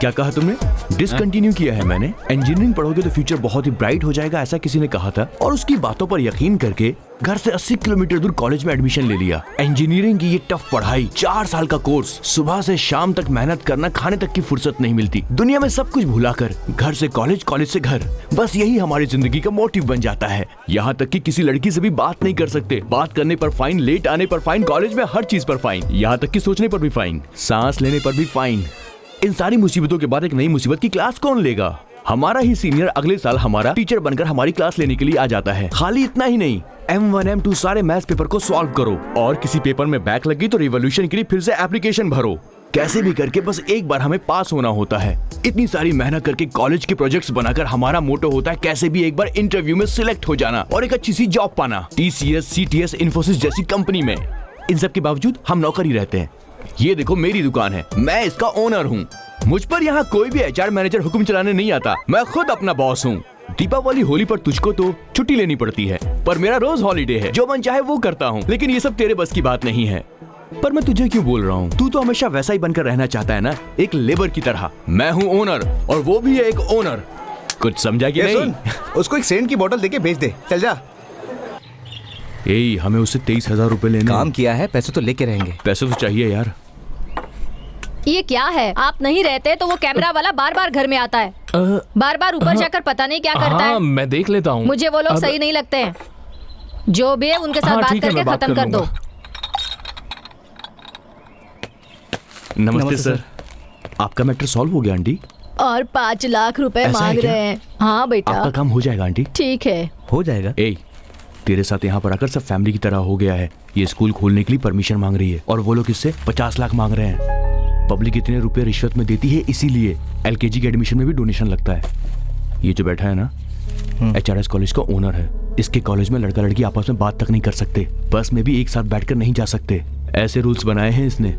क्या कहा तुमने? डिसकंटिन्यू किया है मैंने। इंजीनियरिंग पढ़ोगे तो फ्यूचर बहुत ही ब्राइट हो जाएगा, ऐसा किसी ने कहा था, और उसकी बातों पर यकीन करके घर से 80 किलोमीटर दूर कॉलेज में एडमिशन ले लिया। इंजीनियरिंग की ये टफ पढ़ाई, 4 साल का कोर्स, सुबह से शाम तक मेहनत करना, खाने तक की फुर्सत नहीं मिलती। दुनिया में सब कुछ भुलाकर घर से कॉलेज, कॉलेज से घर, बस यही हमारी जिंदगी का मोटिव बन जाता है। यहाँ तक कि किसी लड़की से भी बात नहीं कर सकते। बात करने पर फाइन, लेट आने पर फाइन, कॉलेज में हर चीज पर फाइन, यहाँ तक कि सोचने पर भी फाइन, सांस लेने पर भी फाइन। इन सारी मुसीबतों के बाद एक नई मुसीबत की क्लास कौन लेगा? हमारा ही सीनियर अगले साल हमारा टीचर बनकर हमारी क्लास लेने के लिए आ जाता है। खाली इतना ही नहीं, M1 M2 सारे मैथ्स पेपर को सॉल्व करो, और किसी पेपर में बैक लगी तो रिवॉल्यूशन के लिए फिर से एप्लीकेशन भरो। कैसे भी करके बस एक बार हमें पास होना होता है। इतनी सारी मेहनत करके कॉलेज के प्रोजेक्ट्स बनाकर हमारा मोटो होता है कैसे भी एक बार इंटरव्यू में सिलेक्ट हो जाना और एक अच्छी सी जॉब पाना, TCS, CTS, इन्फोसिस जैसी कंपनी में। इन सब के बावजूद हम नौकर ही रहते हैं। ये देखो मेरी दुकान है, मैं इसका ओनर हूँ। मुझ पर यहाँ कोई भी HR मैनेजर हुक्म चलाने नहीं आता, मैं खुद अपना बॉस हूँ। दीपावली, होली पर तुझको तो छुट्टी लेनी पड़ती है, पर मेरा रोज हॉलीडे है, जो मन चाहे वो करता हूँ। लेकिन ये सब तेरे बस की बात नहीं है। पर मैं तुझे क्यों बोल रहा हूँ? तू तो हमेशा वैसा ही बनकर रहना चाहता है ना, एक लेबर की तरह। मैं हूँ ओनर और वो भी है एक ओनर। कुछ समझा कि नहीं? उसको एक सेंट की बोतल देके भेज दे, चल जा। हमें उससे 23,000 रुपए लेने। काम किया है, पैसे तो लेके रहेंगे। पैसे तो चाहिए यार। ये क्या है? आप नहीं रहते तो वो कैमरा वाला बार बार घर में आता है, बार बार ऊपर जाकर पता नहीं क्या करता है। मैं देख लेता हूँ। मुझे वो लोग सही नहीं लगते हैं। जो भी है उनके साथ हाँ, बात ठीक है, करके मैं बात खत्म कर कर दो। लूंगा। नमस्ते सर। आपका मैटर सॉल्व हो गया आंटी? और 5 लाख रुपए ऐसा है मांग क्या? रहे हैं। हाँ बेटा, आपका काम हो जाएगा आंटी। ठीक है। हो जाएगा। ए, तेरे साथ यहाँ पर आकर सब फैमिली की तरह हो गया है। ये स्कूल खोलने के लिए परमिशन मांग रही है और वो लोग इससे 50 लाख मांग रहे हैं। पब्लिक इतने रुपए रिश्वत में देती है, इसीलिए एलकेजी के एडमिशन में भी डोनेशन लगता है। ये जो बैठा है ना, HRS कॉलेज का ओनर है। इसके कॉलेज में लड़का लड़की आपस में बात तक नहीं कर सकते, बस में भी एक साथ बैठकर नहीं जा सकते। ऐसे रूल्स बनाए हैं इसने।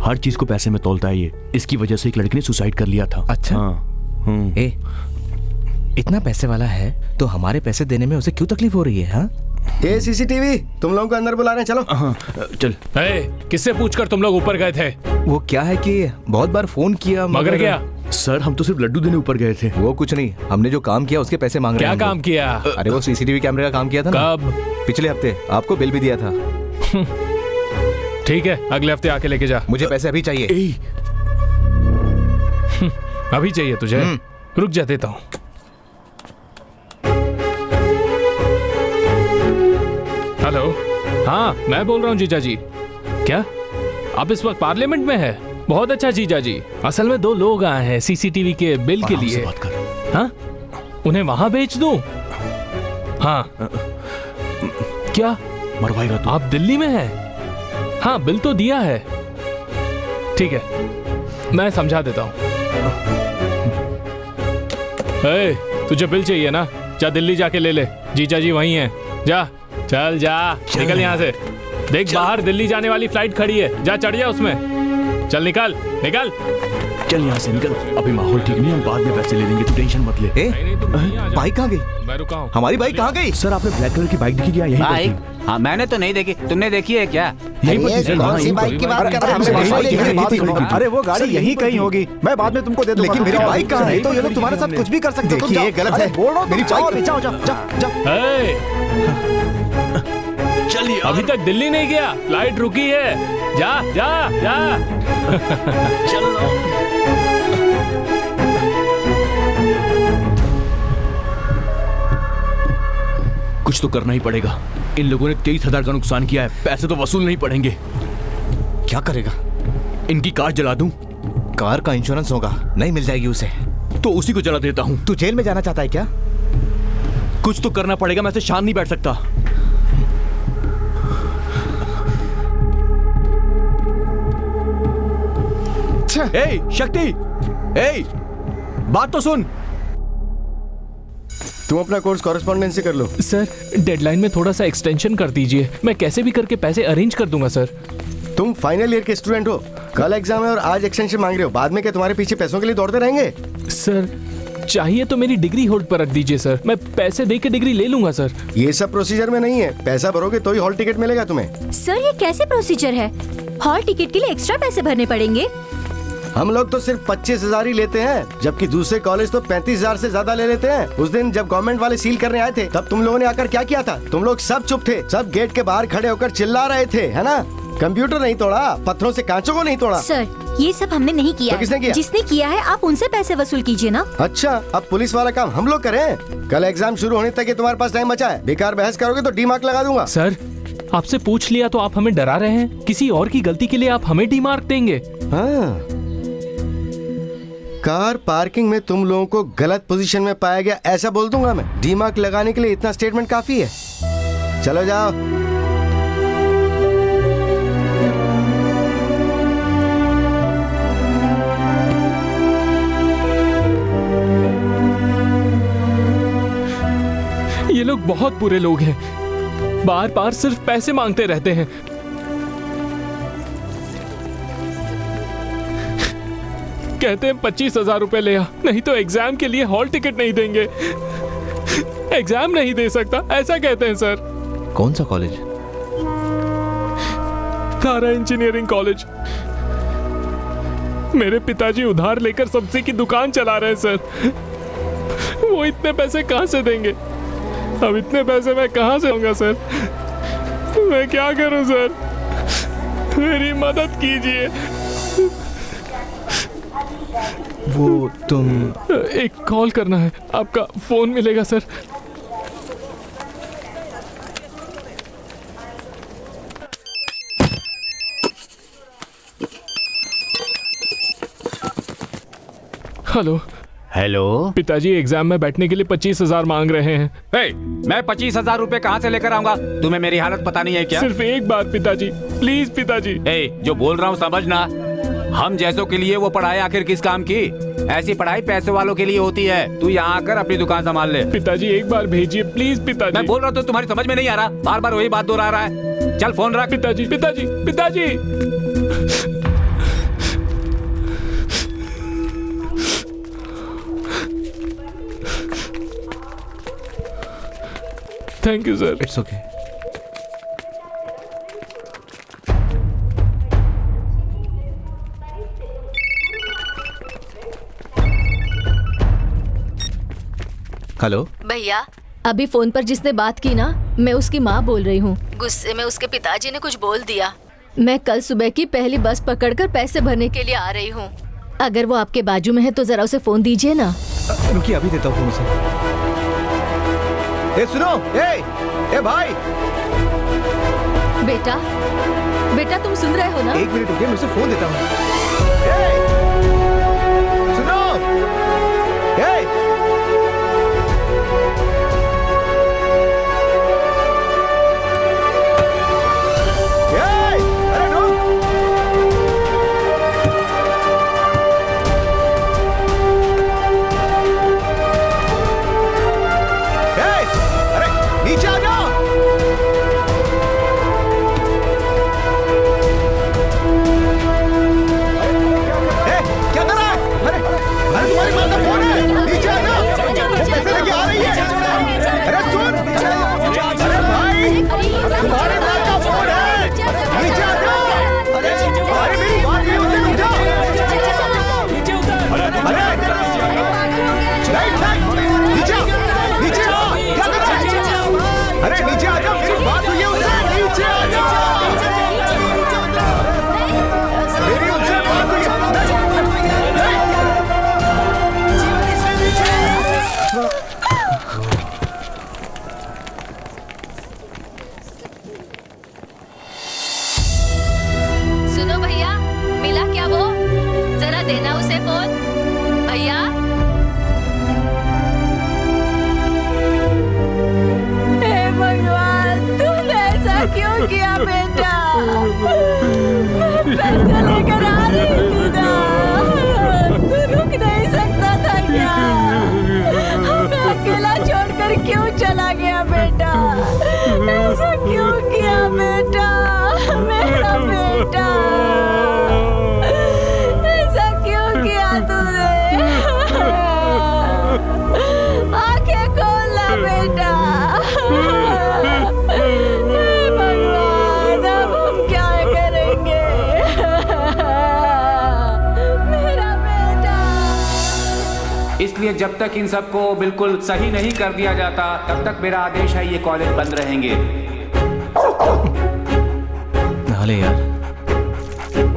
हर चीज को पैसे में तौलता है ये। इसकी वजह से एक लड़की ने सुसाइड कर लिया था। अच्छा। हाँ। ए, इतना पैसे वाला है तो हमारे पैसे देने में उसे क्यों तकलीफ हो रही है? हाँ, ये सीसीटीवी तुम लोगों को अंदर बुला रहे हैं, चलो। हाँ, चल। किससे पूछकर तुम लोग ऊपर गए थे? वो क्या है कि बहुत बार फोन किया मगर क्या? सर, हम तो सिर्फ लड्डू देने ऊपर गए थे। वो कुछ नहीं, हमने जो काम किया उसके पैसे मांग रहे क्या हैं। काम किया? अरे वो सीसीटीवी कैमरे का काम किया था ना। कब? पिछले हफ्ते। आपको बिल भी दिया था। ठीक है, अगले हफ्ते आके लेके जा। मुझे पैसे अभी चाहिए। अभी चाहिए तुझे? रुक जा, देता हूँ। हेलो, हाँ मैं बोल रहा हूँ जीजा जी। क्या आप इस वक्त पार्लियामेंट में है? बहुत अच्छा जीजा जी। असल में 2 लोग आए हैं सीसीटीवी के बिल के आराम से लिए। बात कर। हाँ, उन्हें वहां बेच दूं? हाँ। क्या मरवाएगा तू? आप दिल्ली में हैं? हाँ, बिल तो दिया है। ठीक है, मैं समझा देता हूँ। तुझे बिल चाहिए ना? जा दिल्ली जाके ले ले, जीजा जी वहीं हैं। जा, चल जा, निकल यहाँ से। देख बाहर दिल्ली जाने वाली फ्लाइट खड़ी है, जा चढ़ जा उसमें। चल निकल निकल। चल यहाँ से निकल। अभी माहौल ठीक नहीं, हम बाद में पैसे ले लेंगे, तू टेंशन मत ले। नहीं, तुम नहीं आ जाओ। बाइक कहाँ गई? मैं रुका हूँ। हमारी बाइक कहाँ गई? सर, आपने ब्लैक कलर की बाइक दिखी क्या? यही बाइक? हाँ, मैंने तो नहीं देखी। तुमने देखी है क्या? कौन सी बाइक की बात कर रहा है? अरे वो गाड़ी यही कहीं होगी, मैं बाद में तुमको दे दूंगा। लेकिन मेरी बाइक कहाँ है? तो ये लोग तुम्हारे साथ कुछ भी कर सकते हो। देखिए, गलत है। बोल रहा मेरी बाइक जाओ जाओ जाओ। चलिए। अभी तक दिल्ली नहीं गया, फ्लाइट रुकी है। जा जा जा। चलो। कुछ तो करना ही पड़ेगा। इन लोगों ने 23,000 का नुकसान किया है, पैसे तो वसूल नहीं पड़ेंगे। क्या करेगा? इनकी कार जला दूं? कार का इंश्योरेंस होगा, नहीं मिल जाएगी उसे। तो उसी को जला देता हूं। तू जेल में जाना चाहता है क्या? कुछ तो करना पड़ेगा, मैं ऐसे शांत नहीं बैठ सकता। ए, शक्ति, ए, बात तो सुन। तुम अपना कोर्स कॉरेस्पॉन्डेंस से कर लो। सर, डेडलाइन में थोड़ा सा एक्सटेंशन कर दीजिए, मैं कैसे भी करके पैसे अरेंज कर दूंगा सर। तुम फाइनल ईयर के स्टूडेंट हो, कल एग्जाम है और आज एक्सटेंशन मांग रहे हो। बाद में क्या तुम्हारे पीछे पैसों के लिए दौड़ते रहेंगे? सर, चाहिए तो मेरी डिग्री होल्ड पर रख दीजिए सर, मैं पैसे दे के डिग्री ले लूंगा सर। ये सब प्रोसीजर में नहीं है। पैसा भरोगे तो ही हॉल टिकट मिलेगा तुम्हें। सर ये कैसे प्रोसीजर है? हॉल टिकट के लिए एक्स्ट्रा पैसे भरने पड़ेंगे? हम लोग तो सिर्फ 25,000 ही लेते हैं, जबकि दूसरे कॉलेज तो 35,000 से ज्यादा ले लेते हैं। उस दिन जब गवर्नमेंट वाले सील करने आए थे, तब तुम लोगों ने आकर क्या किया था? तुम लोग सब चुप थे, सब गेट के बाहर खड़े होकर चिल्ला रहे थे, है ना? कंप्यूटर नहीं तोड़ा, पत्थरों से कांचों को नहीं तोड़ा। सर ये सब हमने नहीं किया। तो किसने किया? जिसने किया है आप उनसे पैसे वसूल कीजिए ना। अच्छा, अब पुलिस वाला काम हम लोग करें? कल एग्जाम शुरू होने तक ये तुम्हारे पास टाइम बचा है। बेकार बहस करोगे तो डी मार्क लगा दूंगा। सर, आपसे पूछ लिया तो आप हमें डरा रहे हैं? किसी और की गलती के लिए आप हमें डी मार्क देंगे? हाँ। कार पार्किंग में तुम लोगों को गलत पोजीशन में पाया गया, ऐसा बोल दूंगा मैं। डी मार्क लगाने के लिए इतना स्टेटमेंट काफी है। चलो जाओ। ये लोग बहुत बुरे लोग हैं, बार बार सिर्फ पैसे मांगते रहते हैं। कहते हैं 25,000 रुपए ले आ, नहीं तो एग्जाम के लिए हॉल टिकट नहीं देंगे। एग्जाम नहीं दे सकता, ऐसा कहते हैं सर। कौन सा कॉलेज? तारा इंजीनियरिंग कॉलेज। मेरे पिताजी उधार लेकर सब्जी की दुकान चला रहे हैं सर। वो इतने पैसे कहां से देंगे? अब इतने पैसे मैं कहां से दूंगा सर? मैं क्या करूं सर? मेरी मदद कीजिए। वो तुम एक कॉल करना है, आपका फोन मिलेगा सर। Hello hello. पिताजी एग्जाम में बैठने के लिए 25,000 मांग रहे हैं। मैं 25,000 रुपए कहाँ से लेकर आऊंगा? तुम्हें मेरी हालत पता नहीं है क्या? सिर्फ एक बार पिताजी, प्लीज पिताजी। जो बोल रहा हूँ समझना। हम जैसों के लिए वो पढ़ाई आखिर किस काम की? ऐसी पढ़ाई पैसे वालों के लिए होती है। तू यहाँ आकर अपनी दुकान संभाल ले। पिताजी एक बार भेजिए प्लीज पिताजी। मैं बोल रहा हूँ तो तुम्हारी समझ में नहीं आ रहा? बार बार वही बात दोहरा रहा है। चल फोन रख। पिताजी पिताजी पिताजी। Thank you sir. It's okay. Hello भैया, अभी फोन पर जिसने बात की ना, मैं उसकी माँ बोल रही हूँ। गुस्से में उसके पिताजी ने कुछ बोल दिया। मैं कल सुबह की पहली बस पकड़कर पैसे भरने के लिए आ रही हूँ। अगर वो आपके बाजू में है तो जरा उसे फोन दीजिए ना। रुकिए, अभी देता हूँ फोन उसे। सुनो, ए भाई। बेटा, बेटा तुम सुन रहे हो ना? एक मिनट रुकिए, मैं उसे फोन देता हूँ। सुनो, अरे रुक। अरे नीचे आ जाओ। क्या कर रहा है? अरे तुम्हारी माँ का फोन है, नीचे आ जाओ। पैसे लेके आ रही है। अरे सुन, अरे भाई तुम्हारी माँ का फोन है, नीचे आ जाओ। अरे मेरी बात नहीं होती, रुक जाओ। अरे नीचे आओ, क्या कर रहा है? अरे नीचे आ जाओ, मेरी बात हुई है उससे, नीचे आ जाओ। मेरी उनसे बात हुई है। सुनो भैया, मिला क्या वो? जरा देना उसे फोन। भैया, हे भगवान, तूने ऐसा क्यों किया बेटा? पैसे लेकर आ रही थी ना, तू रुक नहीं सकता था क्या? हमें अकेला छोड़कर क्यों चला गया बेटा? ऐसा क्यों किया बेटा? मेरा बेटा, ऐसा क्यों किया तूने? आंखें खोल ला बेटा। हे भगवान, अब हम क्या करेंगे? मेरा बेटा। इसलिए जब तक इन सबको बिल्कुल सही नहीं कर दिया जाता, तब तक मेरा आदेश है ये कॉलेज बंद रहेंगे। नाले यार,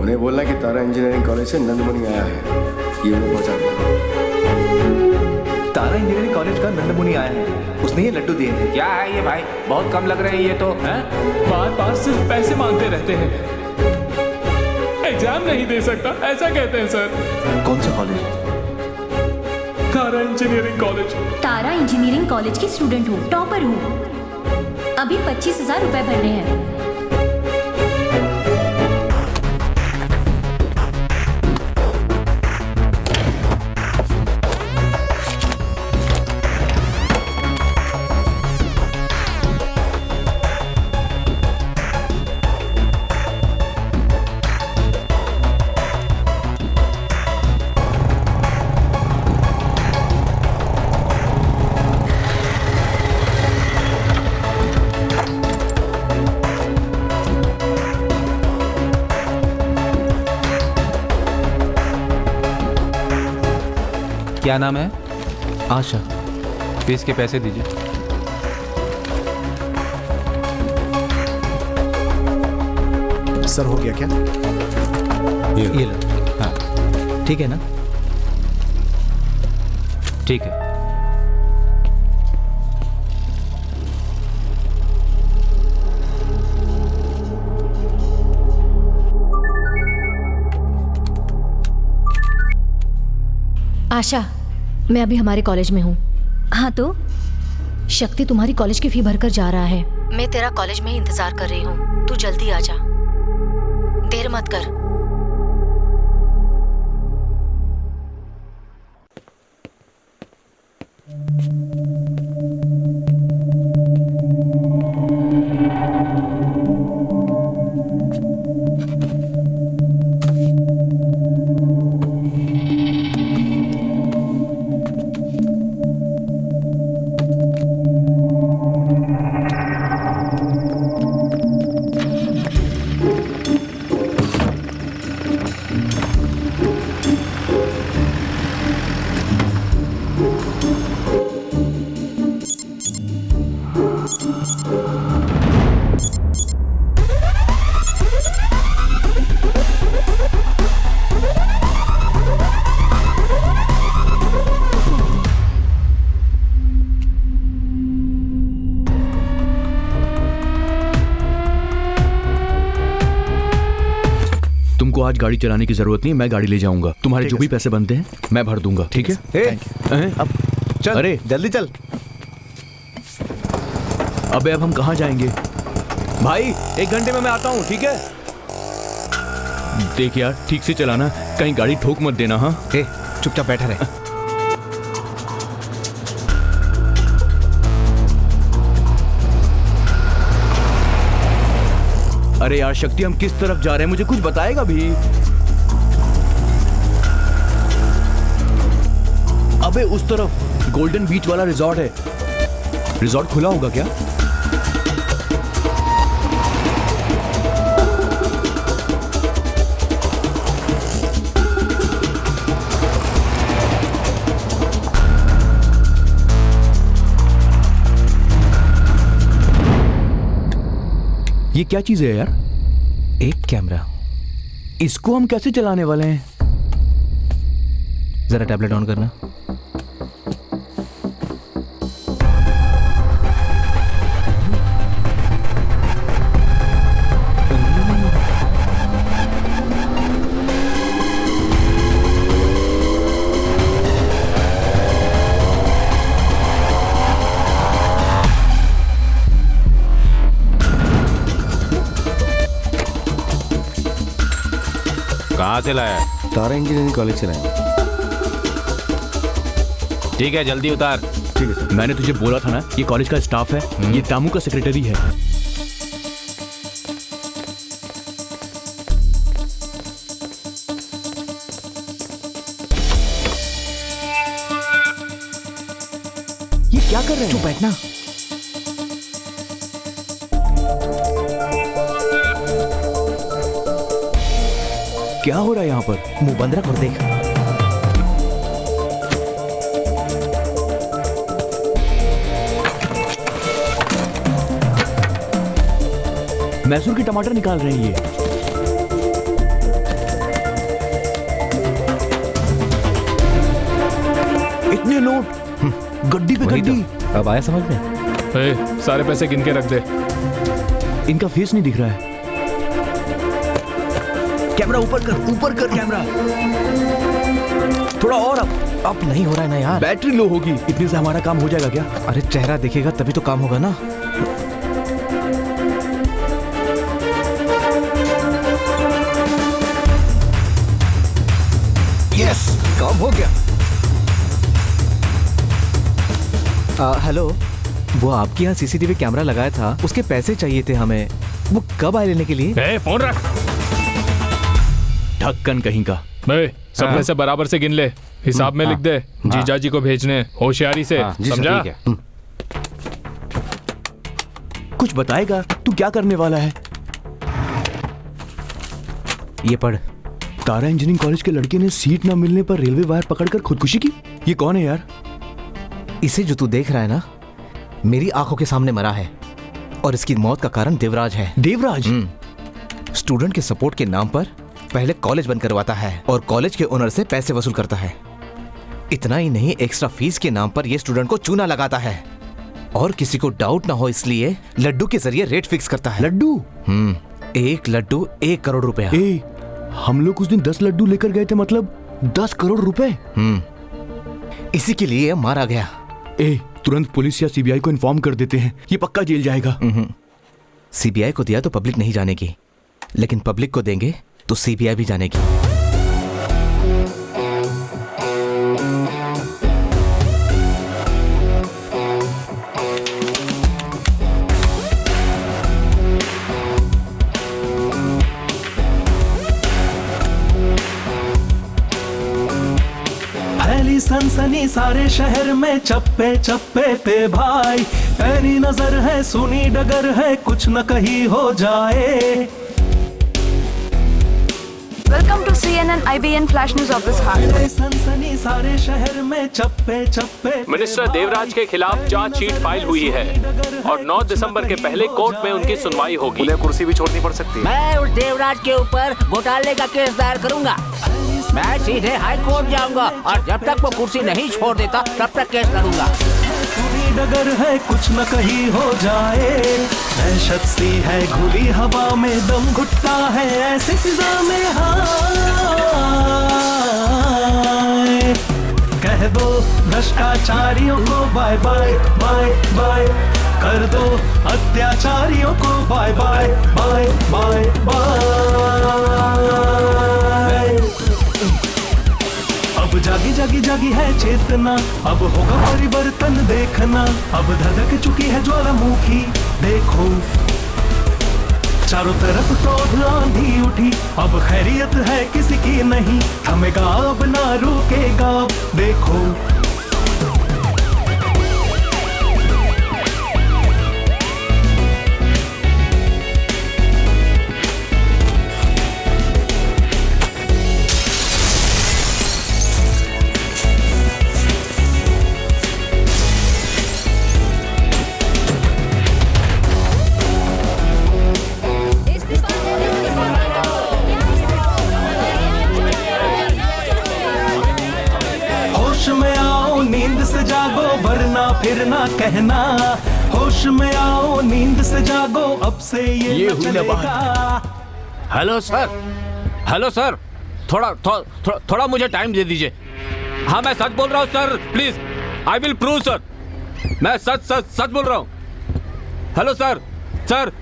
उन्हें बोलना कि तारा इंजीनियरिंग कॉलेज से नंदमुनि आया है, ये उन्हें पहुंचा दो। तारा इंजीनियरिंग कॉलेज का नंदमुनि आया है, उसने ये लड्डू दिए हैं। क्या है ये भाई? बहुत कम लग रहे हैं ये तो। हैं? बार बार सिर्फ पैसे मांगते रहते हैं। एग्जाम नहीं दे सकता ऐसा कहते हैं सर। कौन सा कॉलेज? तारा इंजीनियरिंग कॉलेज। तारा इंजीनियरिंग कॉलेज की स्टूडेंट हूँ, टॉपर हूँ। अभी 25,000 रुपए भरने हैं। क्या नाम है? आशा। फीस के पैसे दीजिए। सर हो गया क्या? ये लो। हाँ ठीक है ना? ठीक है। आशा, मैं अभी हमारे कॉलेज में हूँ। हाँ तो शक्ति तुम्हारी कॉलेज की फी भरकर जा रहा है। मैं तेरा कॉलेज में ही इंतजार कर रही हूँ, तू जल्दी आ जा, देर मत कर। तुमको आज गाड़ी चलाने की जरूरत नहीं, मैं गाड़ी ले जाऊंगा। तुम्हारे जो भी पैसे बनते हैं मैं भर दूंगा, ठीक है? अब चल, अरे जल्दी चल। अबे अब हम कहाँ जाएंगे? भाई 1 घंटे में मैं आता हूँ, ठीक है? देख यार, ठीक से चलाना, कहीं गाड़ी ठोक मत देना। हाँ चुपचाप बैठा रहे। अरे यार शक्ति, हम किस तरफ जा रहे हैं मुझे कुछ बताएगा भी? अबे उस तरफ गोल्डन बीच वाला रिजॉर्ट है। रिजॉर्ट खुला होगा क्या? ये क्या चीज है यार? एक कैमरा। इसको हम कैसे चलाने वाले हैं? जरा टैबलेट ऑन करना। कहाँ से लाया? तारा इंजीनियरिंग कॉलेज से लाया। ठीक है, जल्दी उतार। ठीक है सर। मैंने तुझे बोला था ना, ये कॉलेज का स्टाफ है, ये तामू का सेक्रेटरी है। ये क्या कर रहे हैं? चुप बैठना। क्या हो रहा है यहाँ पर? मुंह बंद रख और देख। मैसूर के टमाटर निकाल रहे हैं ये। इतने नोट गड्डी पे गड्डी। अब आया समझ में? सारे पैसे गिन के रख दे। इनका फेस नहीं दिख रहा है। कैमरा ऊपर कर कैमरा। थोड़ा और अब नहीं हो रहा है ना यार। बैटरी लो होगी, इतने से हमारा काम हो जाएगा क्या? अरे चेहरा दिखेगा तभी तो काम होगा ना। यस, काम हो गया। हेलो, वो आपके यहाँ सीसीटीवी कैमरा लगाया था, उसके पैसे चाहिए थे हमें। वो कब आए लेने के लिए? फोन रख। ढक्कन कहीं का। सब पैसे बराबर से गिन ले, हिसाब में लिख दे। जीजा जी को भेजने, होशियारी से, समझा? कुछ बताएगा? तू क्या करने वाला है? ये पढ़। तारा इंजीनियरिंग कॉलेज के लड़के ने सीट ना मिलने पर रेलवे वायर पकड़कर खुदकुशी की। ये कौन है यार? इसे जो तू देख रहा है ना, मेरी आंखों के सामने मरा है और इसकी मौत का कारण देवराज है। देवराज? स्टूडेंट के सपोर्ट के नाम पर पहले कॉलेज बंद करवाता है और कॉलेज के ओनर से पैसे वसूल करता है। इतना ही नहीं, एक्स्ट्रा फीस के नाम पर यह स्टूडेंट को चूना लगाता है और किसी को डाउट ना हो इसलिए लड्डू के जरिए रेट फिक्स करता है। लड्डू? 1 लड्डू 1 करोड़ रुपया। हम लोग उस दिन 10 लड्डू लेकर गए थे, मतलब 10 करोड़ रुपए। इसी के लिए मारा गया। ए, तुरंत पुलिस या सीबीआई को इन्फॉर्म कर देते हैं, ये पक्का जेल जाएगा। सीबीआई को दिया तो पब्लिक नहीं जानेगी, लेकिन पब्लिक को देंगे तो सीबीआई भी जानेगी। फैली सनसनी सारे शहर में चप्पे चप्पे पे भाई, पैनी नजर है सुनी डगर है कुछ न कहीं हो जाए। Welcome to CNN IBN Flash News Office Hard. सनसनी सारे शहर में चप्पे चप्पे। मिनिस्टर देवराज के खिलाफ चार्जशीट फाइल हुई है और 9 दिसंबर के पहले कोर्ट में उनकी सुनवाई होगी। उन्हें कुर्सी भी छोड़नी पड़ सकती है। मैं उस देवराज के ऊपर घोटाले का केस दायर करूंगा। मैं सीधे हाई कोर्ट जाऊंगा और जब तक वो कुर्सी नहीं छोड़ देता तब तक केस लड़ूंगा। सुनी डगर है कुछ न कहीं हो जाए, दहशत सी है खुली हवा में दम घुटता है ऐसी फिजा में। हाय कह दो भ्रष्टाचारियों को बाय बाय बाय बाय, कर दो अत्याचारियों को bye bye bye bye bye. अब जागी जागी जागी है चेतना, अब होगा परिवर्तन देखना। अब धधक चुकी है ज्वालामुखी देखो, चारों तरफ क्रोध आंधी उठी। अब खैरियत है किसी की नहीं, थमेगा अब ना रुकेगा देखो। फिर ना कहना, होश में आओ नींद से जागो, अब से ये हुई ना बात। हेलो सर, हेलो सर, थोड़ा मुझे टाइम दे दीजिए। हाँ मैं सच बोल रहा हूँ sir, please I will prove sir, मैं सच बोल रहा हूँ। हेलो सर, सर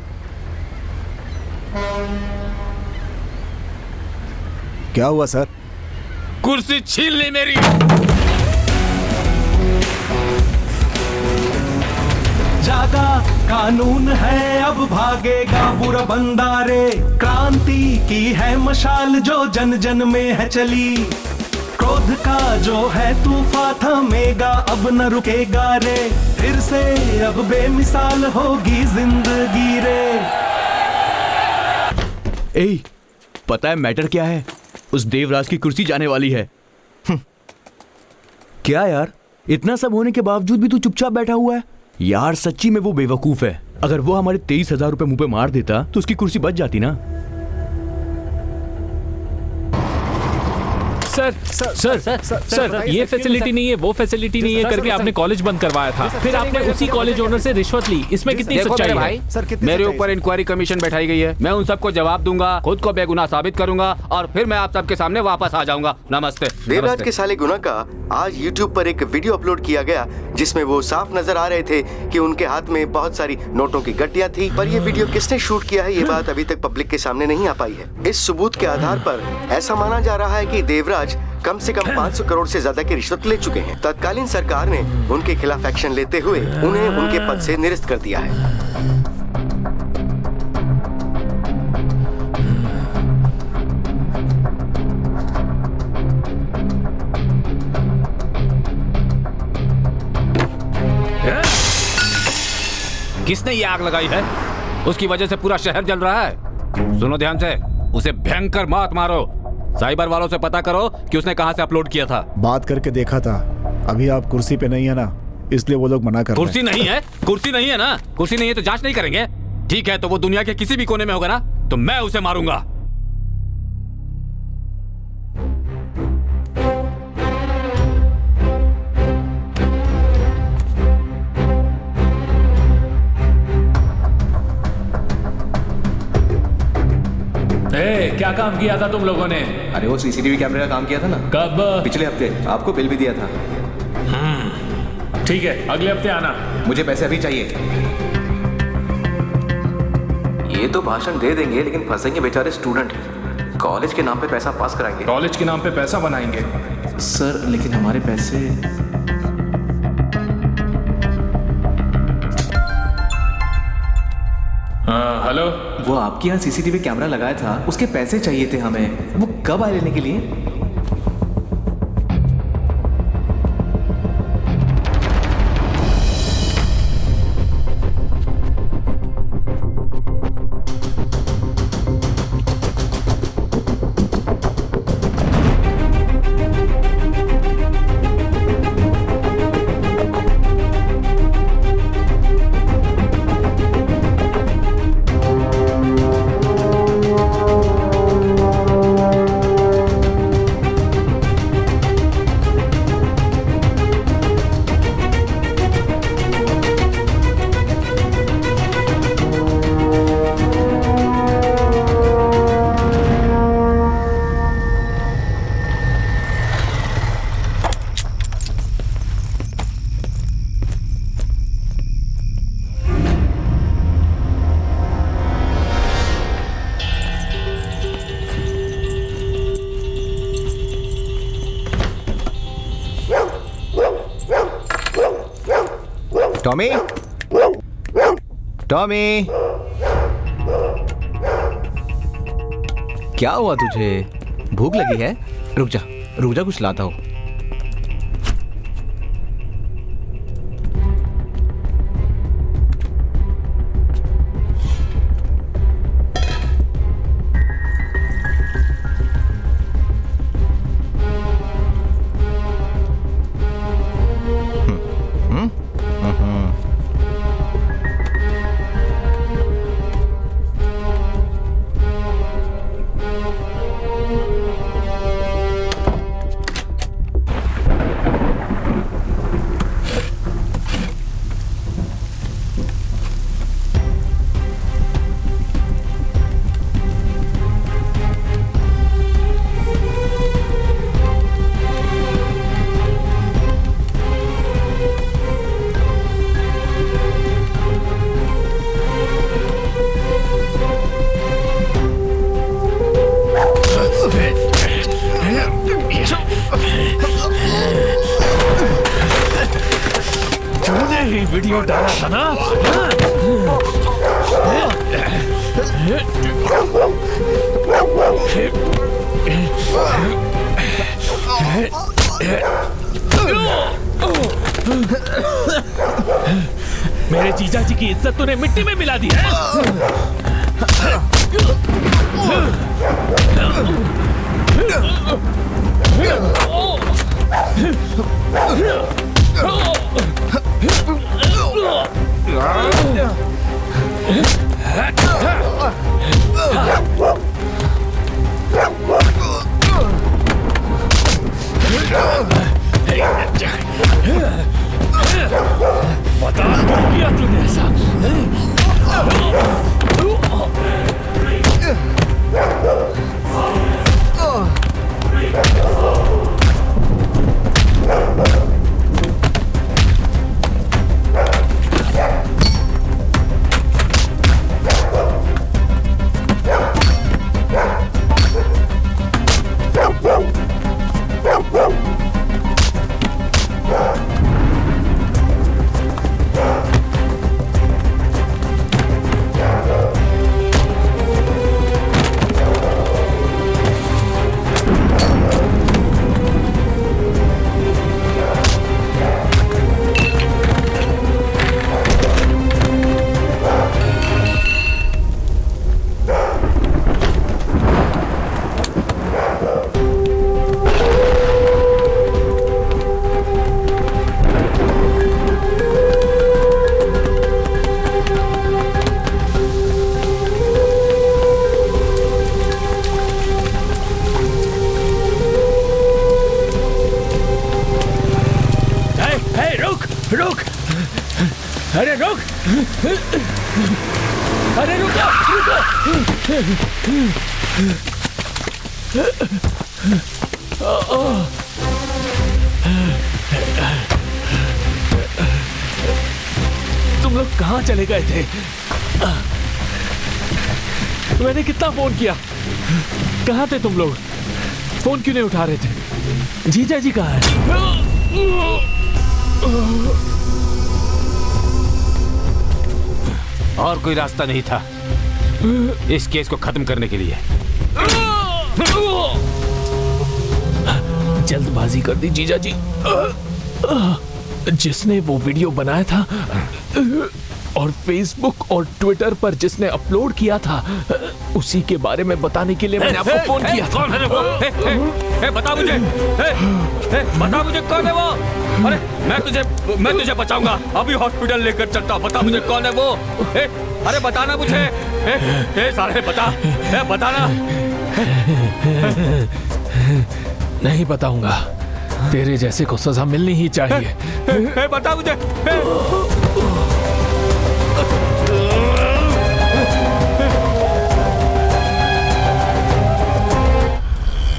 क्या हुआ सर? कुर्सी छीन ली मेरी। जागा कानून है अब भागेगा बुरा बंदा रे, क्रांति की है मशाल जो जन जन में है चली। क्रोध का जो है तूफान थमेगा अब न रुकेगा रे, फिर से अब बेमिसाल होगी जिंदगी रे। ए, पता है मैटर क्या है? उस देवराज की कुर्सी जाने वाली है। क्या यार, इतना सब होने के बावजूद भी तू चुपचाप बैठा हुआ है? यार सच्ची में वो बेवकूफ है। अगर वो हमारे 23,000 रुपए मुंह पे मार देता तो उसकी कुर्सी बच जाती ना। सर, ये फैसिलिटी नहीं है, वो फैसिलिटी नहीं है करके आपने कॉलेज बंद करवाया था, फिर आपने उसी कॉलेज ओनर से रिश्वत ली। इसमें कितनी सच्चाई है? भाई, मेरे ऊपर इंक्वायरी कमीशन बैठाई गई है, मैं उन सबको जवाब दूंगा, खुद को बेगुनाह साबित करूंगा और फिर मैं आप सबके सामने वापस आ जाऊंगा। नमस्ते। देवराज के साले गुना का आज YouTube पर एक वीडियो अपलोड किया गया जिसमें वो साफ नजर आ रहे थे कि उनके हाथ में बहुत सारी नोटों की गड्डियां थी। पर ये वीडियो किसने शूट किया है ये बात अभी तक पब्लिक के सामने नहीं आ पाई है। इस सबूत के आधार पर ऐसा माना जा रहा है कि देवराज कम से कम 500 करोड़ से ज्यादा की रिश्वत ले चुके हैं। तत्कालीन सरकार ने उनके खिलाफ एक्शन लेते हुए उन्हें उनके पद से निरस्त कर दिया है। किसने ये आग लगाई है? उसकी वजह से पूरा शहर जल रहा है। सुनो ध्यान से, उसे भयंकर मात मारो। साइबर वालों से पता करो कि उसने कहां से अपलोड किया था। बात करके देखा था, अभी आप कुर्सी पे नहीं है ना, इसलिए वो लोग मना कर रहे हैं। कुर्सी नहीं है? कुर्सी नहीं है ना? कुर्सी नहीं है तो जांच नहीं करेंगे? ठीक है, तो वो दुनिया के किसी भी कोने में होगा ना, तो मैं उसे मारूंगा। क्या काम किया था तुम लोगों ने? अरे वो सीसीटीवी कैमरे का काम किया था ना। कब? पिछले हफ्ते आपको बिल भी दिया था। ठीक है, अगले हफ्ते आना। मुझे पैसे अभी चाहिए। ये तो भाषण दे देंगे लेकिन फंसेंगे बेचारे स्टूडेंट। कॉलेज के नाम पे पैसा पास कराएंगे। कॉलेज के नाम पे पैसा बनाएंगे। सर लेकिन हमारे पैसे। हाँ, हेलो। वो आपके यहाँ सीसीटीवी कैमरा लगाया था, उसके पैसे चाहिए थे हमें। वो कब आए लेने के लिए? टॉमी, टॉमी, क्या हुआ तुझे? भूख लगी है? रुक जा कुछ लाता हूँ। वीडियो डाला था ना? मेरे जीजा जी की इज्जत तूने मिट्टी में मिला दी है। बता क्यों किया तूने ऐसा? अरे रुक, अरे रुको, रुको। तुम लोग कहाँ चले गए थे? मैंने कितना फोन किया, कहाँ थे तुम लोग? फोन क्यों नहीं उठा रहे थे? जीजा जी कहाँ है? और कोई रास्ता नहीं था इस केस को खत्म करने के लिए। जल्दबाजी कर दी जीजा जी। जिसने वो वीडियो बनाया था और फेसबुक और ट्विटर पर जिसने अपलोड किया था, उसी के बारे में बताने के लिए मैंने आपको फोन किया था। कौन है वो? बता मुझे, बता मुझे कौन है वो? अरे मैं तुझे बचाऊंगा, अभी हॉस्पिटल लेकर चलता हूं। बता मुझे कौन है वो? अरे बताना मुझे। साले बताना। नहीं बताऊंगा, तेरे जैसे को सजा मिलनी ही चाहिए। बता मुझे।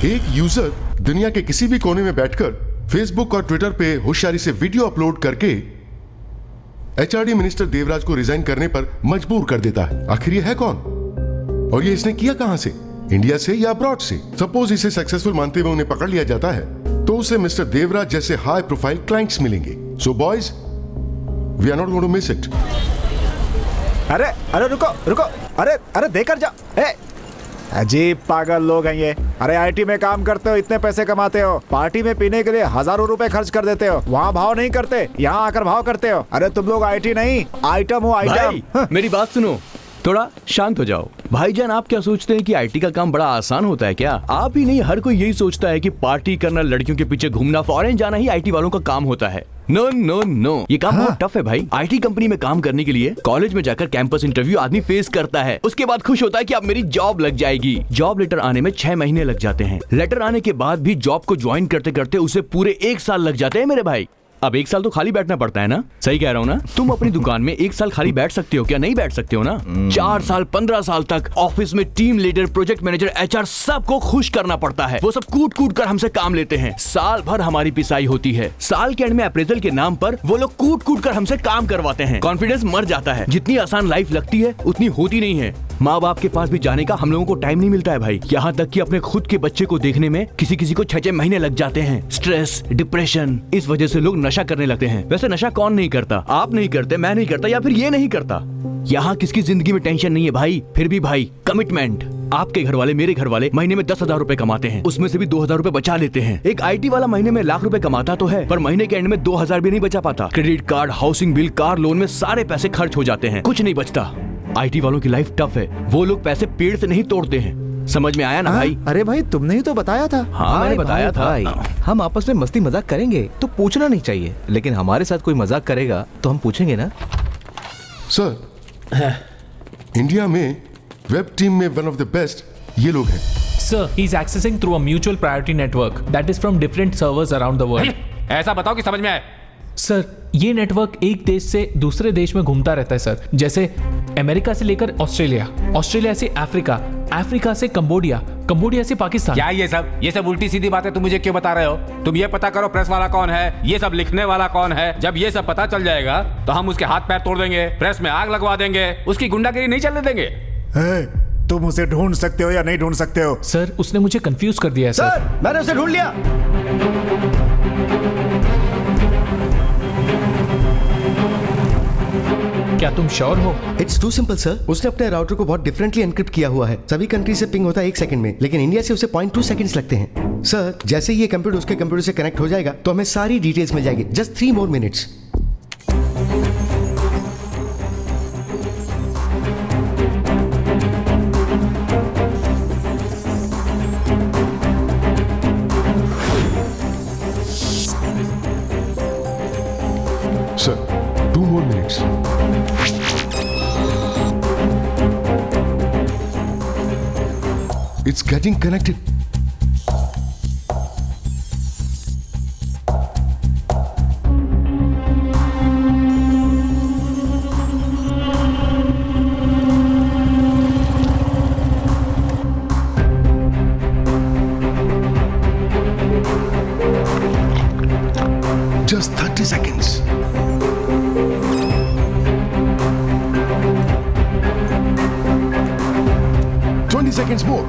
एक यूजर दुनिया के किसी भी कोने में बैठकर फेसबुक और ट्विटर पे होशियारी से वीडियो अपलोड करके एचआरडी मिनिस्टर देवराज को रिजाइन करने पर मजबूर कर देता है। आखिर ये है कौन और ये इसने किया कहां से? इंडिया से या अब्रॉड से? सपोज इसे सक्सेसफुल मानते हुए उन्हें पकड़ लिया जाता है तो उसे मिस्टर देवराज जैसे हाई प्रोफाइल क्लाइंट्स मिलेंगे। So boys, we are not going to miss it. अरे अरे रुको, अरे देकर जा। अजीब पागल लोग हैं ये। अरे आईटी में काम करते हो, इतने पैसे कमाते हो, पार्टी में पीने के लिए हजारों रुपए खर्च कर देते हो, वहाँ भाव नहीं करते, यहाँ आकर भाव करते हो। अरे तुम लोग आईटी नहीं, आइटम हो आइटम। मेरी बात सुनो, थोड़ा शांत हो जाओ। भाईजान, आप क्या सोचते हैं कि आईटी का काम बड़ा आसान होता है क्या? आप ही नहीं, हर कोई यही सोचता है कि पार्टी करना, लड़कियों के पीछे घूमना, फॉरेन जाना ही आईटी वालों का काम होता है। नो नो नो, ये काम बहुत टफ है भाई। आईटी कंपनी में काम करने के लिए कॉलेज में जाकर कैंपस इंटरव्यू आदमी फेस करता है, उसके बाद खुश होता है कि अब मेरी जॉब लग जाएगी। जॉब लेटर आने में 6 महीने लग जाते हैं। लेटर आने के बाद भी जॉब को ज्वाइन करते करते उसे पूरे 1 साल लग जाते हैं मेरे भाई। अब 1 साल तो खाली बैठना पड़ता है ना? सही कह रहा हूँ ना? तुम अपनी दुकान में 1 साल खाली बैठ सकते हो क्या? नहीं बैठ सकते हो ना? 4 साल 15 साल तक ऑफिस में team leader, project manager, HR सबको खुश करना पड़ता है। वो सब कूट कूट कर हमसे काम लेते हैं। साल भर हमारी पिसाई होती है। साल के एंड में अप्रेजल के नाम पर वो लोग कूट कूट कर हमसे काम करवाते हैं। कॉन्फिडेंस मर जाता है। जितनी आसान लाइफ लगती है उतनी होती नहीं है। माँ बाप के पास भी जाने का हम लोगों को टाइम नहीं मिलता है भाई। यहाँ तक कि अपने खुद के बच्चे को देखने में किसी किसी को 6-6 महीने लग जाते हैं। स्ट्रेस, डिप्रेशन, इस वजह से लोग नशा करने लगते हैं। वैसे नशा कौन नहीं करता? आप नहीं करते, मैं नहीं करता, या फिर ये नहीं करता। यहाँ किसकी जिंदगी में टेंशन नहीं है भाई। फिर भी भाई, कमिटमेंट। आपके घर वाले, मेरे घर वाले महीने में 10,000 रुपए कमाते हैं, उसमें से भी 2,000 रुपए बचा लेते हैं। एक आईटी वाला महीने में लाख रुपए कमाता तो है, पर महीने के एंड में 2,000 भी नहीं बचा पाता। Credit card, housing bill, car loan में सारे पैसे खर्च हो जाते हैं, कुछ नहीं बचता। आईटी वालों की लाइफ टफ है। वो लोग पैसे पेड़ से नहीं तोड़ते हैं। समझ में आया ना भाई? अरे भाई, तुमने ही तो बताया था। हाँ, मैंने बताया था। हम आपस में मस्ती मजाक करेंगे तो पूछना नहीं चाहिए, लेकिन हमारे साथ कोई मजाक करेगा तो हम पूछेंगे ना। सर, इंडिया में वेब टीम में वन ऑफ द बेस्ट ये लोग हैं। Sir, he is accessing through a mutual priority network that is from different servers around the world. ऐसा बताओ कि समझ में आए। सर, ये नेटवर्क एक देश से दूसरे देश में घूमता रहता है सर। जैसे अमेरिका से लेकर ऑस्ट्रेलिया, ऑस्ट्रेलिया से अफ्रीका, अफ्रीका से कंबोडिया, कंबोडिया से पाकिस्तान। क्या ये सब उल्टी सीधी बातें तुम मुझे क्यों बता रहे हो? तुम ये पता करो प्रेस वाला कौन है, ये सब लिखने वाला कौन है। जब ये सब पता चल जाएगा तो हम उसके हाथ पैर तोड़ देंगे, प्रेस में आग लगवा देंगे, उसकी गुंडागिरी नहीं चलने देंगे। तुम उसे ढूंढ सकते हो या नहीं ढूंढ सकते हो? सर, उसने मुझे कंफ्यूज कर दिया है सर। मैंने उसे ढूंढ लिया। क्या तुम श्योर हो? It's too simple sir. उसने अपने राउटर को बहुत डिफरेंटली एनक्रिप्ट किया हुआ है। सभी कंट्री से पिंग होता है 1 सेकंड में, लेकिन इंडिया से उसे 0.2 सेकंड्स लगते हैं। सर, जैसे ही ये कंप्यूटर उसके कंप्यूटर से कनेक्ट हो जाएगा तो हमें सारी डिटेल्स मिल जाएगी। Just 3 more minutes। Sir, 2 more minutes. It's getting connected. Just 30 seconds. seconds more.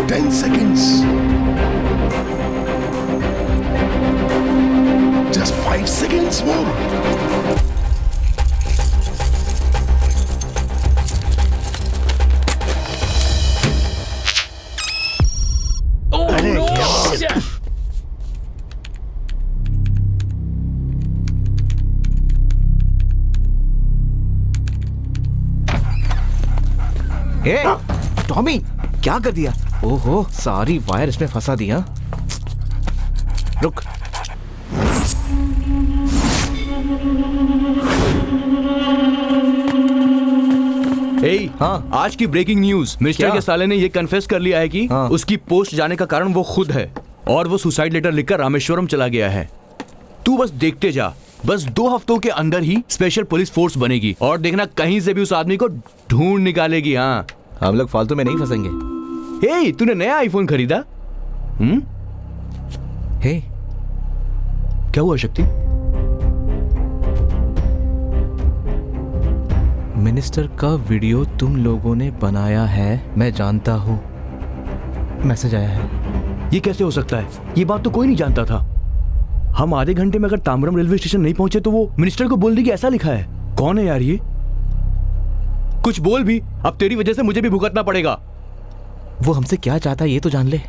10 seconds. Just 5 seconds more. A, Tommy क्या कर दिया? ओहो, सारी वायर इसमें फंसा दिया। रुक। हाँ, आज की ब्रेकिंग न्यूज, मिस्टर के साले ने ये कन्फेस कर लिया है कि उसकी पोस्ट जाने का कारण वो खुद है और वो सुसाइड लेटर लिखकर रामेश्वरम चला गया है। तू बस देखते जा, बस 2 हफ्तों के अंदर ही स्पेशल पुलिस फोर्स बनेगी और देखना कहीं से भी उस आदमी को ढूंढ निकालेगी। हाँ, हम लोग फालतू में नहीं फंसेंगे। हे, तूने नया आईफोन खरीदा? हे, क्या हुआ शक्ति? मिनिस्टर का वीडियो तुम लोगों ने बनाया है, मैं जानता हूँ। मैसेज आया है। ये कैसे हो सकता है? ये बात तो कोई नहीं जानता था। हम आधे घंटे में अगर ताम्रम रेलवे स्टेशन नहीं पहुंचे तो वो मिनिस्टर को बोल दी कि ऐसा लिखा है। कौन है यार ये? कुछ बोल भी, अब तेरी वजह से मुझे भी भुगतना पड़ेगा। वो हमसे क्या चाहता है ये तो जान ले।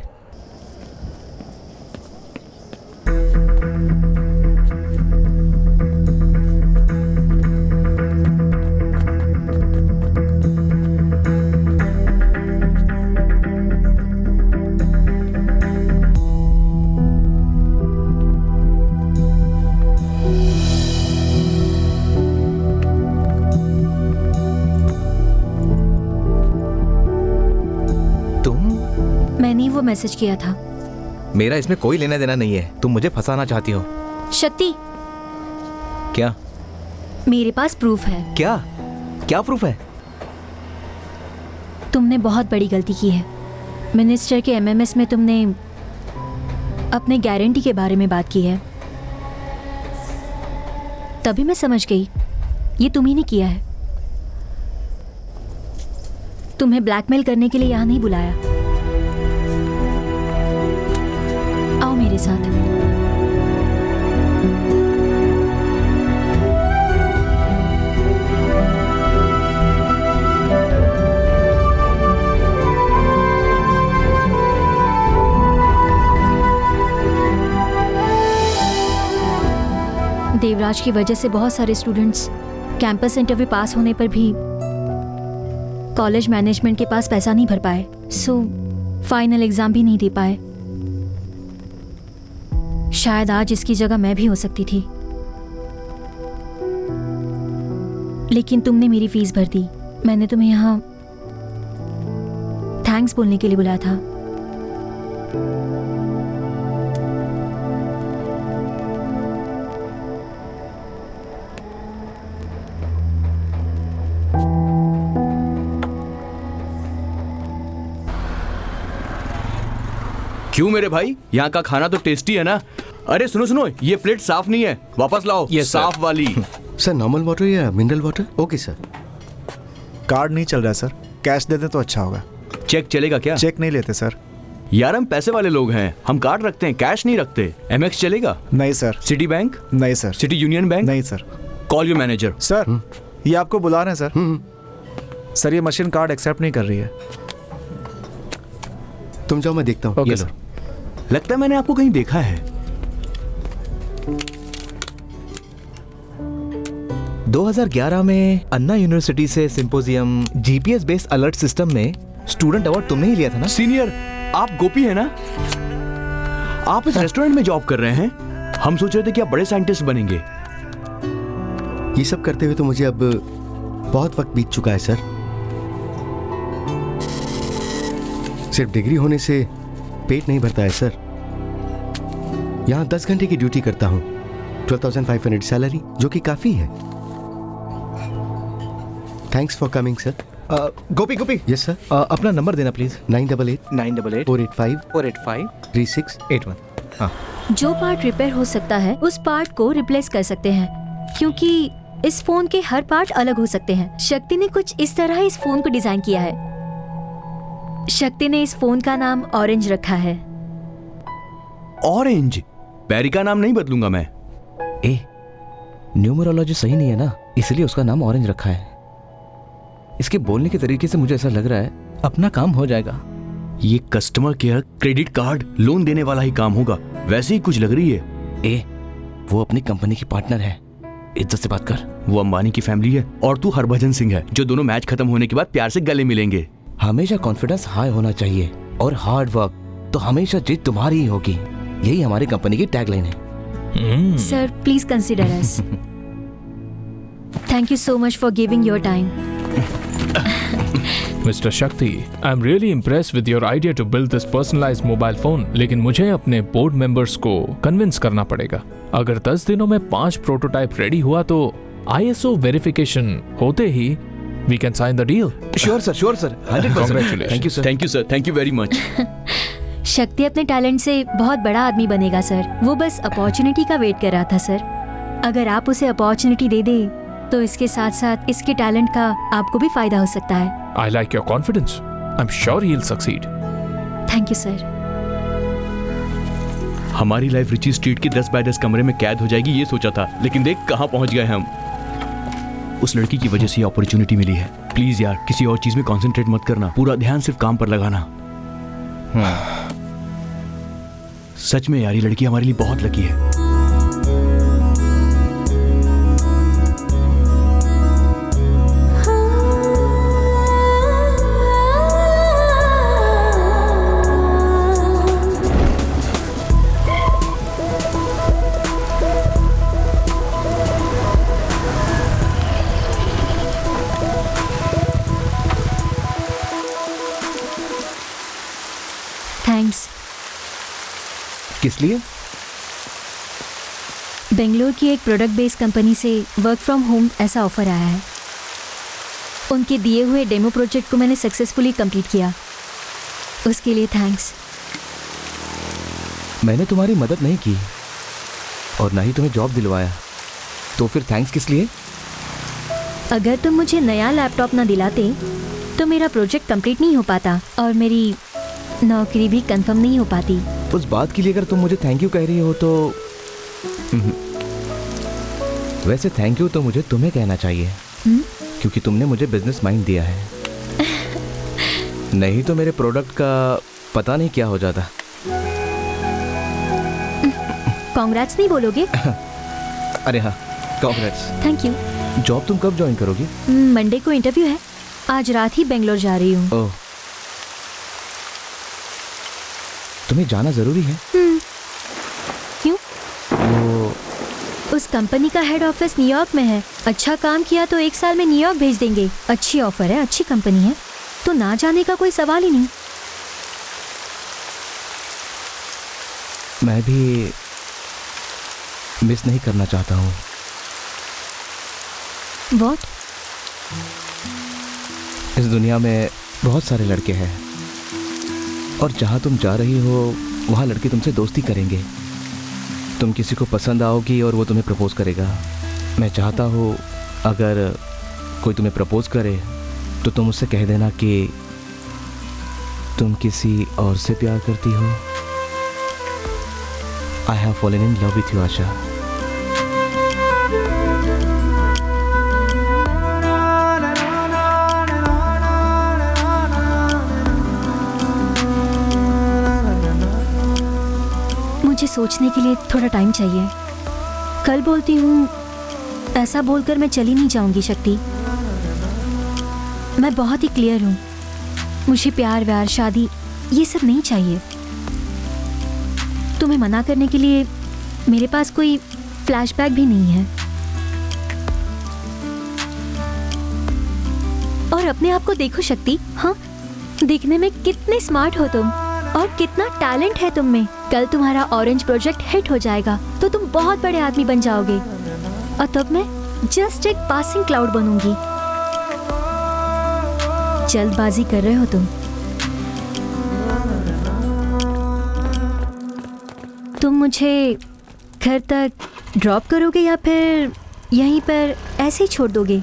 मैसेज किया था। मेरा इसमें कोई लेना देना नहीं है, तुम मुझे फंसाना चाहती हो। शक्ति, क्या? मेरे पास प्रूफ है। क्या? क्या प्रूफ है? तुमने बहुत बड़ी गलती की है। मिनिस्टर के एमएमएस में तुमने अपने गारंटी के बारे में बात की है। तभी मैं समझ गई ये तुम ही ने किया है। तुम्हें ब्लैकमेल करने के लिए यहाँ नहीं बुलाया। आओ मेरे साथ। देवराज की वजह से बहुत सारे स्टूडेंट्स कैंपस इंटरव्यू पास होने पर भी कॉलेज मैनेजमेंट के पास पैसा नहीं भर पाए, सो फाइनल एग्जाम भी नहीं दे पाए। शायद आज इसकी जगह मैं भी हो सकती थी, लेकिन तुमने मेरी फीस भर दी। मैंने तुम्हें यहाँ थैंक्स बोलने के लिए बुलाया था। क्यों मेरे भाई, यहाँ का खाना तो टेस्टी है ना? अरे सुनो सुनो, ये प्लेट साफ नहीं है, वापस लाओ। ये साफ वाली। सर नॉर्मल वाटर या mineral water? Okay sir. Card नहीं चल रहा है सर, कैश दे दें तो अच्छा होगा। चेक चलेगा क्या? चेक नहीं लेते सर। यार हम पैसे वाले लोग हैं, हम कार्ड रखते हैं, कैश नहीं रखते। एमएक्स चलेगा? नहीं सर। Citibank? नहीं सर। City Union Bank? नहीं sir. Call your manager. Sir ये आपको बुला रहे हैं सर। सर ये मशीन कार्ड एक्सेप्ट नहीं कर रही है। तुम जाओ, मैं देखता हूँ। Okay sir. लगता है मैंने आपको कहीं देखा है। 2011 में अन्ना यूनिवर्सिटी से symposium GPS based alert system में स्टूडेंट अवार्ड तुमने ही लिया था ना? सीनियर, आप गोपी है ना? आप इस रेस्टोरेंट में जॉब कर रहे हैं। हम सोच रहे थे कि आप बड़े साइंटिस्ट बनेंगे। ये सब करते हुए तो मुझे अब बहुत वक्त बीत चुका है सर। सिर्फ डिग्री होने से पेट नहीं भरता है सर। यहाँ 10 घंटे की ड्यूटी करता हूँ, 12,500 सैलरी, जो कि काफी है। Thanks for coming sir. Gopi Gopi. Yes sir. अपना नंबर देना प्लीज। 988 485 3681। हाँ। जो पार्ट रिपेयर हो सकता है उस पार्ट को रिप्लेस कर सकते हैं, क्योंकि इस फोन के हर पार्ट अलग हो सकते हैं। शक्ति ने कुछ इस तरह इस फोन को डिजाइन किया है। शक्ति ने इस फोन का नाम ऑरेंज रखा है। ऑरेंज? पैरी का नाम नहीं बदलूंगा मैं। न्यूमरोलॉजी सही नहीं है ना, इसलिए उसका नाम ऑरेंज रखा है। इसके बोलने के तरीके से मुझे ऐसा लग रहा है अपना काम हो जाएगा। ये customer care, credit card, loan देने वाला ही काम होगा, वैसे ही कुछ लग रही है। वो अपनी कंपनी की पार्टनर है, इज्जत से बात कर। वो अंबानी की फैमिली है और तू हरभजन सिंह है, जो दोनों मैच खत्म होने के बाद प्यार से गले मिलेंगे। हमेशा कॉन्फिडेंस हाई होना चाहिए और हार्ड वर्क, तो हमेशा जीत तुम्हारी ही होगी। यही हमारी कंपनी की टैगलाइन है। Sir please consider us. Thank you so much for giving your time. Mister Shakti, I am really impressed with your idea to build this personalised mobile phone, लेकिन मुझे अपने बोर्ड मेंबर्स को कन्विंस करना पड़ेगा। अगर 10 दिनों में 5 प्रोटोटाइप रेडी हुआ तो ISO वेरिफिकेशन होते ही we can sign the deal. Sure sir, 100%। Thank you sir, thank you very much. Shakti अपने टैलेंट से बहुत बड़ा आदमी बनेगा सर। वो बस अपॉर्चुनिटी का वेट कर रहा था सर। अगर आप उसे अपॉर्चुनिटी दे दे तो इसके साथ साथ इसके टैलेंट का आपको भी फायदा हो सकता है। I like your confidence. I'm sure he'll succeed. Thank you sir. हमारी लाइफ रिची स्ट्रीट के 10 बाय 10 कमरे में कैद हो जाएगी ये सोचा था, लेकिन देख कहाँ पहुंच गए हम। उस लड़की की वजह से अपॉर्चुनिटी मिली है। प्लीज यार किसी और चीज में कंसंट्रेट मत करना, पूरा ध्यान सिर्फ काम पर लगाना। सच में यार ये लड़की हमारे लिए बहुत लकी है। थैंक्स। किस लिए? बेंगलोर की एक प्रोडक्ट बेस्ड कंपनी से वर्क फ्रॉम होम ऐसा ऑफर आया है। उनके दिए हुए डेमो प्रोजेक्ट को मैंने सक्सेसफुली कंप्लीट किया, उसके लिए थैंक्स। मैंने तुम्हारी मदद नहीं की और ना ही तुम्हें जॉब दिलवाया, तो फिर थैंक्स किस लिए? अगर तुम मुझे नया लैपटॉप ना दिलाते तो मेरा प्रोजेक्ट कंप्लीट नहीं हो पाता और मेरी नौकरी भी कंफर्म नहीं हो पाती। उस बात के लिए अगर तुम मुझे थैंक यू कह रही हो तो वैसे थैंक यू तो मुझे तुम्हें कहना चाहिए, क्योंकि तुमने मुझे बिजनेस माइंड दिया है। नहीं तो मेरे प्रोडक्ट का पता नहीं क्या हो जाता। कांग्रेट्स नहीं बोलोगे? अरे हाँ, कांग्रेट्स। Thank you. जॉब तुम कब ज्वाइन करोगी? मंडे को इंटरव्यू है, आज रात ही बेंगलोर जा रही हूँ। ओह, तुम्हें जाना जरूरी है? क्यों? वो उस कंपनी का हेड ऑफिस न्यूयॉर्क में है। अच्छा काम किया तो 1 साल में न्यूयॉर्क भेज देंगे। अच्छी ऑफर है, अच्छी कंपनी है, तो ना जाने का कोई सवाल ही नहीं। मैं भी मिस नहीं करना चाहता हूँ। What? इस दुनिया में बहुत सारे लड़के हैं और जहाँ तुम जा रही हो वहाँ लड़के तुमसे दोस्ती करेंगे। तुम किसी को पसंद आओगी और वो तुम्हें प्रपोज करेगा। मैं चाहता हूँ अगर कोई तुम्हें प्रपोज करे तो तुम उससे कह देना कि तुम किसी और से प्यार करती हो। I have fallen in love with you, आशा। मुझे सोचने के लिए थोड़ा टाइम चाहिए। कल बोलती हूँ, ऐसा बोलकर मैं चली नहीं जाऊंगी शक्ति। मैं बहुत ही क्लियर हूँ, मुझे प्यार व्यार शादी ये सब नहीं चाहिए। तुम्हें मना करने के लिए मेरे पास कोई फ्लैशबैक भी नहीं है। और अपने आप को देखो शक्ति, हाँ, दिखने में कितने स्मार्ट हो तुम और कितना टैलेंट है तुम में। कल तुम्हारा ऑरेंज प्रोजेक्ट हिट हो जाएगा तो तुम बहुत बड़े आदमी बन जाओगे और तब मैं जस्ट एक पासिंग क्लाउड बनूंगी। जल्दबाजी कर रहे हो तुम। तुम मुझे घर तक ड्रॉप करोगे या फिर यहीं पर ऐसे ही छोड़ दोगे?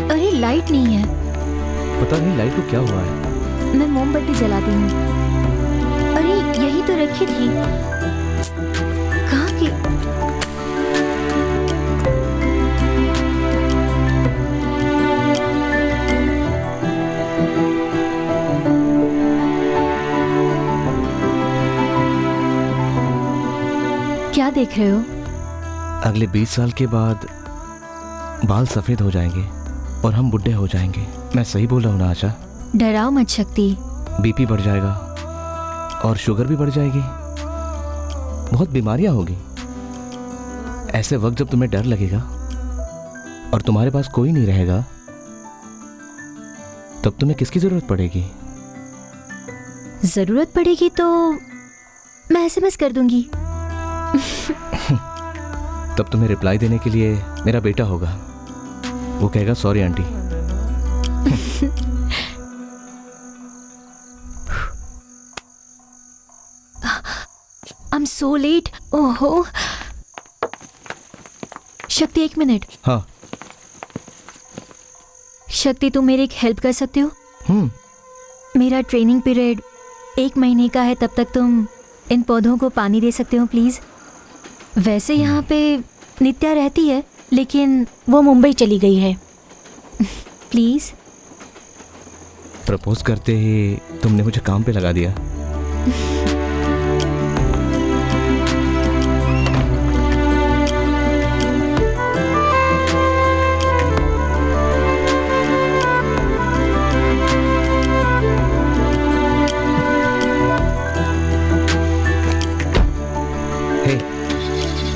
अरे लाइट नहीं है। पता नहीं लाइट को क्या हुआ है। मैं मोमबत्ती जलाती हूँ। अरे यही तो रखी थी। कहाँ की? क्या देख रहे हो? अगले 20 साल के बाद बाल सफेद हो जाएंगे और हम बुढ़े हो जाएंगे। मैं सही बोल रहा हूँ ना आशा? डराओ मत शक्ति। बीपी बढ़ जाएगा और शुगर भी बढ़ जाएगी। बहुत बीमारियां होगी। ऐसे वक्त जब तुम्हें डर लगेगा और तुम्हारे पास कोई नहीं रहेगा, तब तुम्हें किसकी जरूरत पड़ेगी? जरूरत पड़ेगी तो मैं SMS कर दूंगी। तब तुम्हें रिप्लाई देने के लिए मेरा बेटा होगा। वो कहेगा sorry aunty. I'm so late. ओहो। शक्ति 1 मिनट। हाँ। शक्ति तुम मेरी एक हेल्प कर सकते हो? मेरा ट्रेनिंग पीरियड 1 महीने का है, तब तक तुम इन पौधों को पानी दे सकते हो प्लीज? वैसे यहाँ पे नित्या रहती है, लेकिन वो मुंबई चली गई है। प्लीज। प्रपोज करते ही तुमने मुझे काम पे लगा दिया।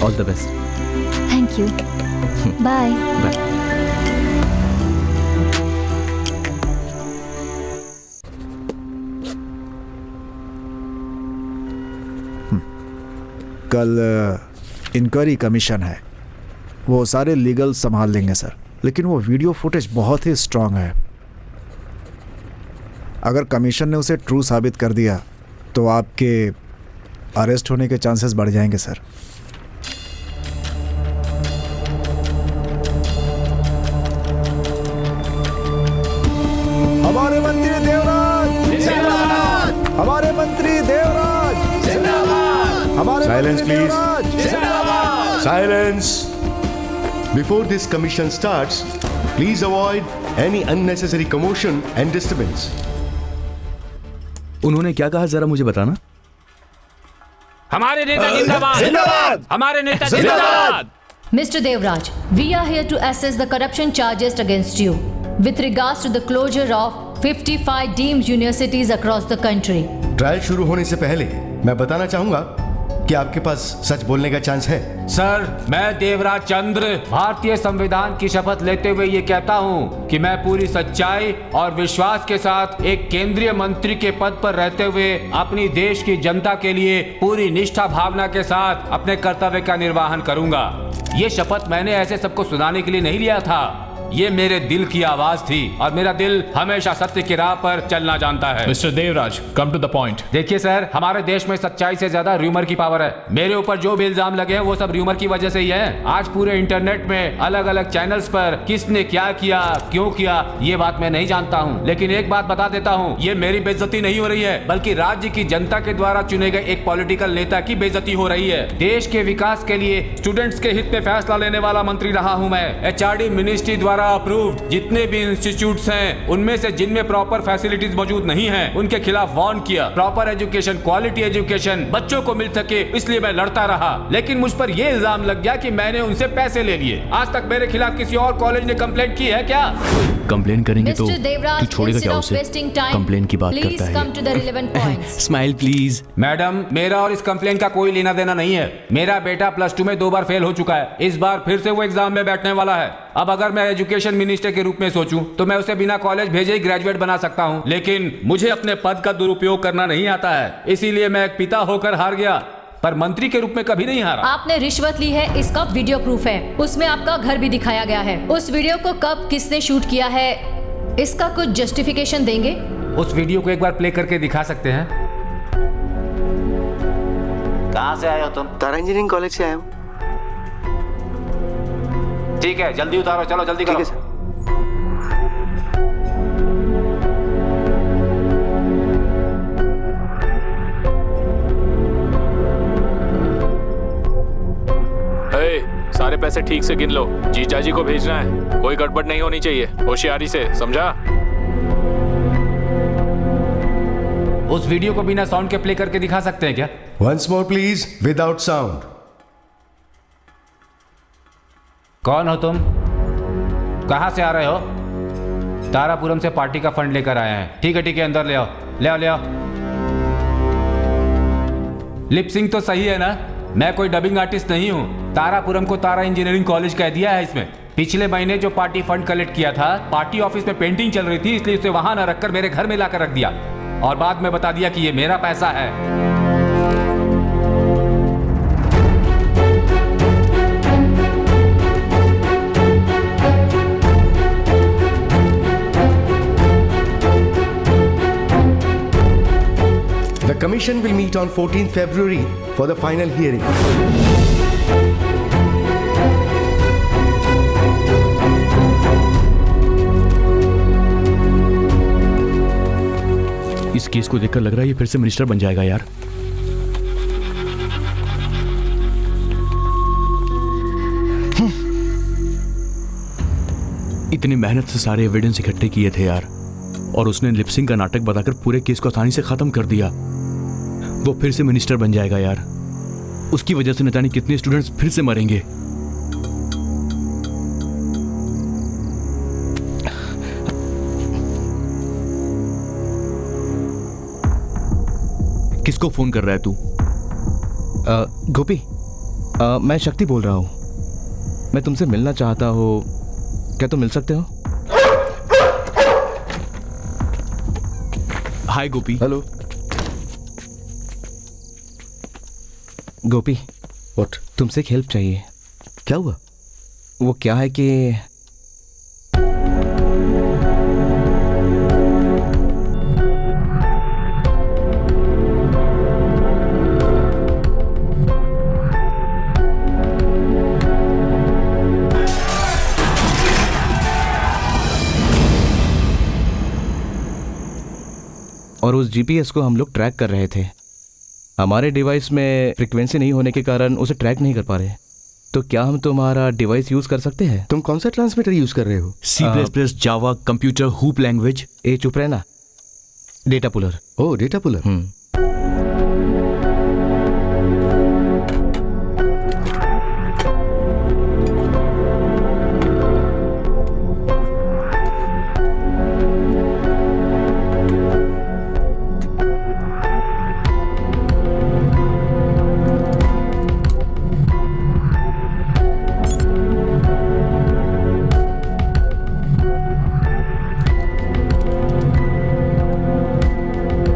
All the best. Thank you. Bye. Bye. कल इंक्वायरी कमीशन है, वो सारे लीगल संभाल लेंगे सर, लेकिन वो वीडियो फुटेज बहुत ही स्ट्रांग है। अगर कमीशन ने उसे ट्रू साबित कर दिया तो आपके अरेस्ट होने के चांसेस बढ़ जाएंगे सर। हमारे मंत्री देवराज जिंदाबाद, हमारे मंत्री देवराज जिंदाबाद, हमारे Silence, मंत्री please. देवराज जिंदाबाद। Silence. Before this commission starts, please avoid any unnecessary commotion and disturbance. उन्होंने क्या कहा जरा मुझे बताना। हमारे नेता जिंदाबाद, जिंदाबाद, हमारे नेता जिंदाबाद। Mr. Devraj, we are here to assess the corruption charges against you with regards to the closure of 55 deemed universities across the country. Trial शुरू होने से पहले मैं बताना चाहूंगा कि आपके पास सच बोलने का चांस है। सर, मैं देवराज चंद्र भारतीय संविधान की शपथ लेते हुए ये कहता हूँ कि मैं पूरी सच्चाई और विश्वास के साथ एक केंद्रीय मंत्री के पद पर रहते हुए अपनी देश की जनता के लिए पूरी निष्ठा भावना के साथ अपने कर्तव्य का निर्वहन करूंगा। ये शपथ मैंने ऐसे सबको सुनाने के लिए नहीं लिया था, ये मेरे दिल की आवाज थी और मेरा दिल हमेशा सत्य की राह पर चलना जानता है। Mister Devraj, come to the point. देखिए सर, हमारे देश में सच्चाई से ज्यादा र्यूमर की पावर है। मेरे ऊपर जो भी इल्जाम लगे हैं वो सब र्यूमर की वजह से ही है। आज पूरे इंटरनेट में अलग अलग चैनल्स पर किसने क्या किया, क्यों किया, ये बात मैं नहीं जानता हूँ, लेकिन एक बात बता देता हूँ, ये मेरी बेइज्जती नहीं हो रही है, बल्कि राज्य की जनता के द्वारा चुने गए एक पॉलिटिकल नेता की बेइज्जती हो रही है। देश के विकास के लिए स्टूडेंट्स के हित में फैसला लेने वाला मंत्री रहा हूँ मैं। HRD मिनिस्ट्री द्वारा अप्रूव्ड जितने भी इंस्टीट्यूट्स हैं, उनमें से जिनमें प्रॉपर फैसिलिटीज मौजूद नहीं हैं, उनके खिलाफ वार्न किया। प्रॉपर एजुकेशन, क्वालिटी एजुकेशन बच्चों को मिल सके, इसलिए मैं लड़ता रहा। लेकिन मुझ पर यह इल्जाम लग गया कि मैंने उनसे पैसे ले लिए। आज तक मेरे खिलाफ किसी और कॉलेज ने कंप्लेंट की है क्या? कंप्लेन करेंगे तो Mr. Devraj, तू छोड़ेगा क्या instead of उसे? wasting time, कंप्लेन की बात please करता है come to the relevant points. Smile please. Madam, मेरा और इस कंप्लेन का कोई लेना देना नहीं है। मेरा बेटा +2 में 2 बार फेल हो चुका है। इस बार फिर से वो एग्जाम में बैठने वाला है। अब अगर मैं एजुकेशन मिनिस्टर के रूप में सोचूं तो मैं उसे बिना कॉलेज भेजे ही ग्रेजुएट बना सकता हूं, लेकिन मुझे अपने पद का दुरुपयोग करना नहीं आता है। इसीलिए मैं एक पिता होकर हार गया, पर मंत्री के रूप में कभी नहीं हारा। आपने रिश्वत ली है, इसका वीडियो प्रूफ है। उसमें आपका घर भी दिखाया गया है। उस वीडियो को कब किसने शूट किया है इसका कुछ जस्टिफिकेशन देंगे? उस वीडियो को एक बार प्ले करके दिखा सकते हैं? कहाँ से आए हो तुम? तारा इंजीनियरिंग कॉलेज से आया हूँ। ठीक है, जल्दी उतारो, चलो जल्दी करो। ठीक है सर। सारे पैसे ठीक से गिन लो, जीजा जी को भेजना है, कोई गड़बड़ नहीं होनी चाहिए, होशियारी से, समझा? उस वीडियो को बिना साउंड के प्ले करके दिखा सकते हैं क्या? Once more please, without sound. कौन हो तुम? कहाँ से आ रहे हो? तारापुरम से पार्टी का फंड लेकर आए हैं। ठीक है, अंदर ले आओ, ले आओ, ले आओ। लिपसिंग तो सही है ना? मैं कोई डबिंग आर्टिस्ट नहीं हूँ। तारापुरम को तारा इंजीनियरिंग कॉलेज कह दिया है इसमें। पिछले महीने जो पार्टी फंड कलेक्ट किया था, पार्टी ऑफिस में पेंटिंग चल रही थी, इसलिए उसे वहां न रखकर मेरे घर में लाकर रख दिया और बाद में बता दिया कि ये मेरा पैसा है। The commission will meet on 14th February for the final hearing. इस केस को देखकर लग रहा है ये फिर से मिनिस्टर बन जाएगा यार। इतनी मेहनत से सारे एविडेंस इकट्ठे किए थे यार, और उसने लिपसिंग का नाटक बताकर पूरे केस को आसानी से खत्म कर दिया। वो फिर से मिनिस्टर बन जाएगा यार। उसकी वजह से न जाने कितने स्टूडेंट्स फिर से मरेंगे। किसको फोन कर रहा है तू? गोपी, मैं शक्ति बोल रहा हूँ। मैं तुमसे मिलना चाहता हूँ, क्या तुम मिल सकते हो? Hi Gopi. Hello Gopi. What? तुमसे एक हेल्प चाहिए। क्या हुआ? वो क्या है कि और उस जीपीएस को हम लोग ट्रैक कर रहे थे। हमारे डिवाइस में फ्रीक्वेंसी नहीं होने के कारण उसे ट्रैक नहीं कर पा रहे। तो क्या हम तुम्हारा डिवाइस यूज कर सकते हैं? तुम कौन सा ट्रांसमीटर यूज कर रहे हो? C++, जावा, कंप्यूटर, हूप लैंग्वेज। चुप रहना। Data puller. Oh, data puller.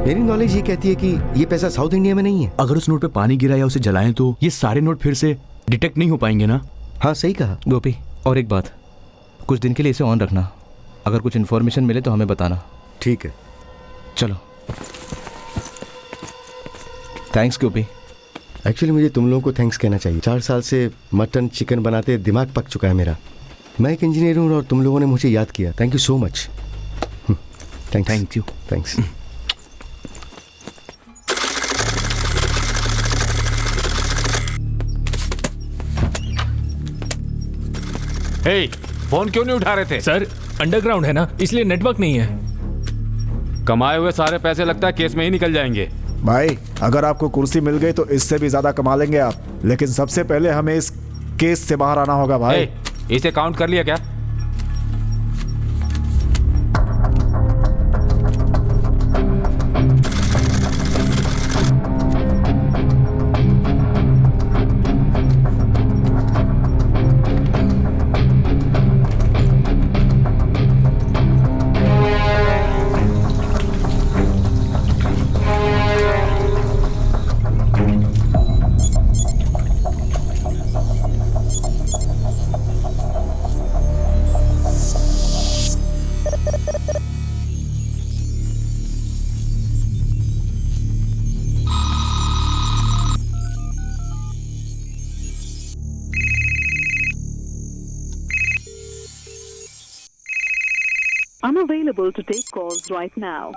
मेरी नॉलेज ये कहती है कि ये पैसा साउथ इंडिया में नहीं है। अगर उस नोट पे पानी गिरा या उसे जलाएं तो ये सारे नोट फिर से डिटेक्ट नहीं हो पाएंगे ना? हाँ, सही कहा गोपी। और एक बात, कुछ दिन के लिए इसे ऑन रखना। अगर कुछ इन्फॉर्मेशन मिले तो हमें बताना। ठीक है, चलो। थैंक्स गोपी। एक्चुअली मुझे तुम लोगों को थैंक्स कहना चाहिए। 4 साल से मटन चिकन बनाते दिमाग पक चुका है मेरा। मैं एक इंजीनियर हूँ और तुम लोगों ने मुझे याद किया। Thank you so much. Thank you. Thanks. Hey, phone क्यों नहीं उठा रहे थे? सर, अंडरग्राउंड है ना, इसलिए नेटवर्क नहीं है। कमाए हुए सारे पैसे लगता है केस में ही निकल जाएंगे। भाई, अगर आपको कुर्सी मिल गई तो इससे भी ज्यादा कमा लेंगे आप, लेकिन सबसे पहले हमें इस केस से बाहर आना होगा भाई। इसे काउंट कर लिया क्या? Unavailable to take calls right now.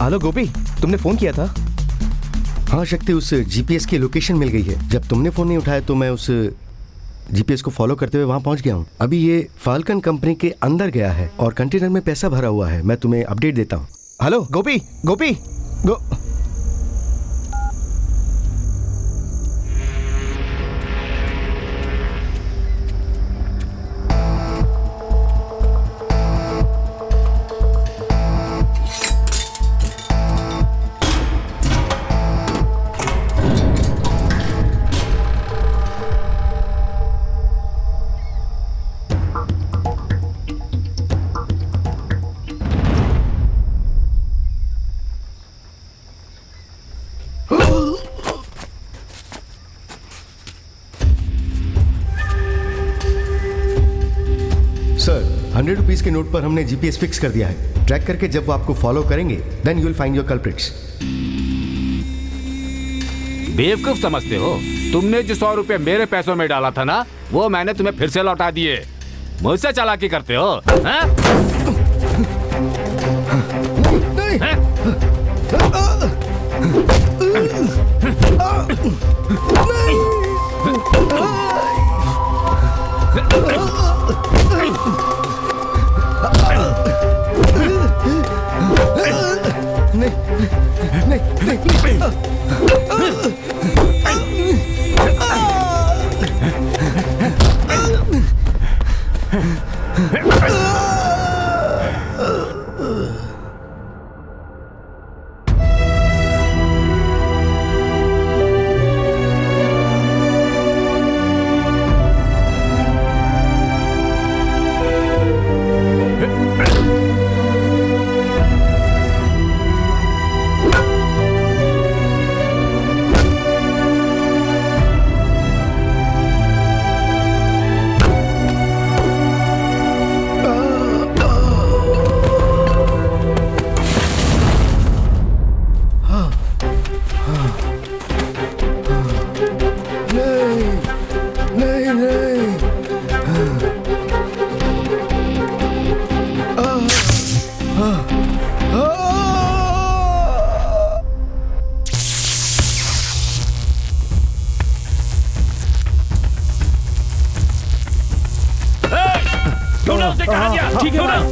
Hello Gopi, तुमने फोन किया था? हाँ शक्ति, उस जीपीएस की लोकेशन मिल गई है। जब तुमने फोन नहीं उठाया तो मैं उस जीपीएस को फॉलो करते हुए वहां पहुंच गया हूँ। अभी ये फाल्कन कंपनी के अंदर गया है और कंटेनर में पैसा भरा हुआ है। मैं तुम्हें अपडेट देता हूँ। हेलो गोपी, गोपी सर, 100 रुपीज के नोट पर हमने जीपीएस फिक्स कर दिया है। ट्रैक करके जब वो आपको फॉलो करेंगे then you will find your culprits. बेवकूफ समझते हो? तुमने जो 100 रुपए मेरे पैसों में डाला था ना, वो मैंने तुम्हें फिर से लौटा दिए। मुझसे चालाकी करते हो? ठीक है भाई।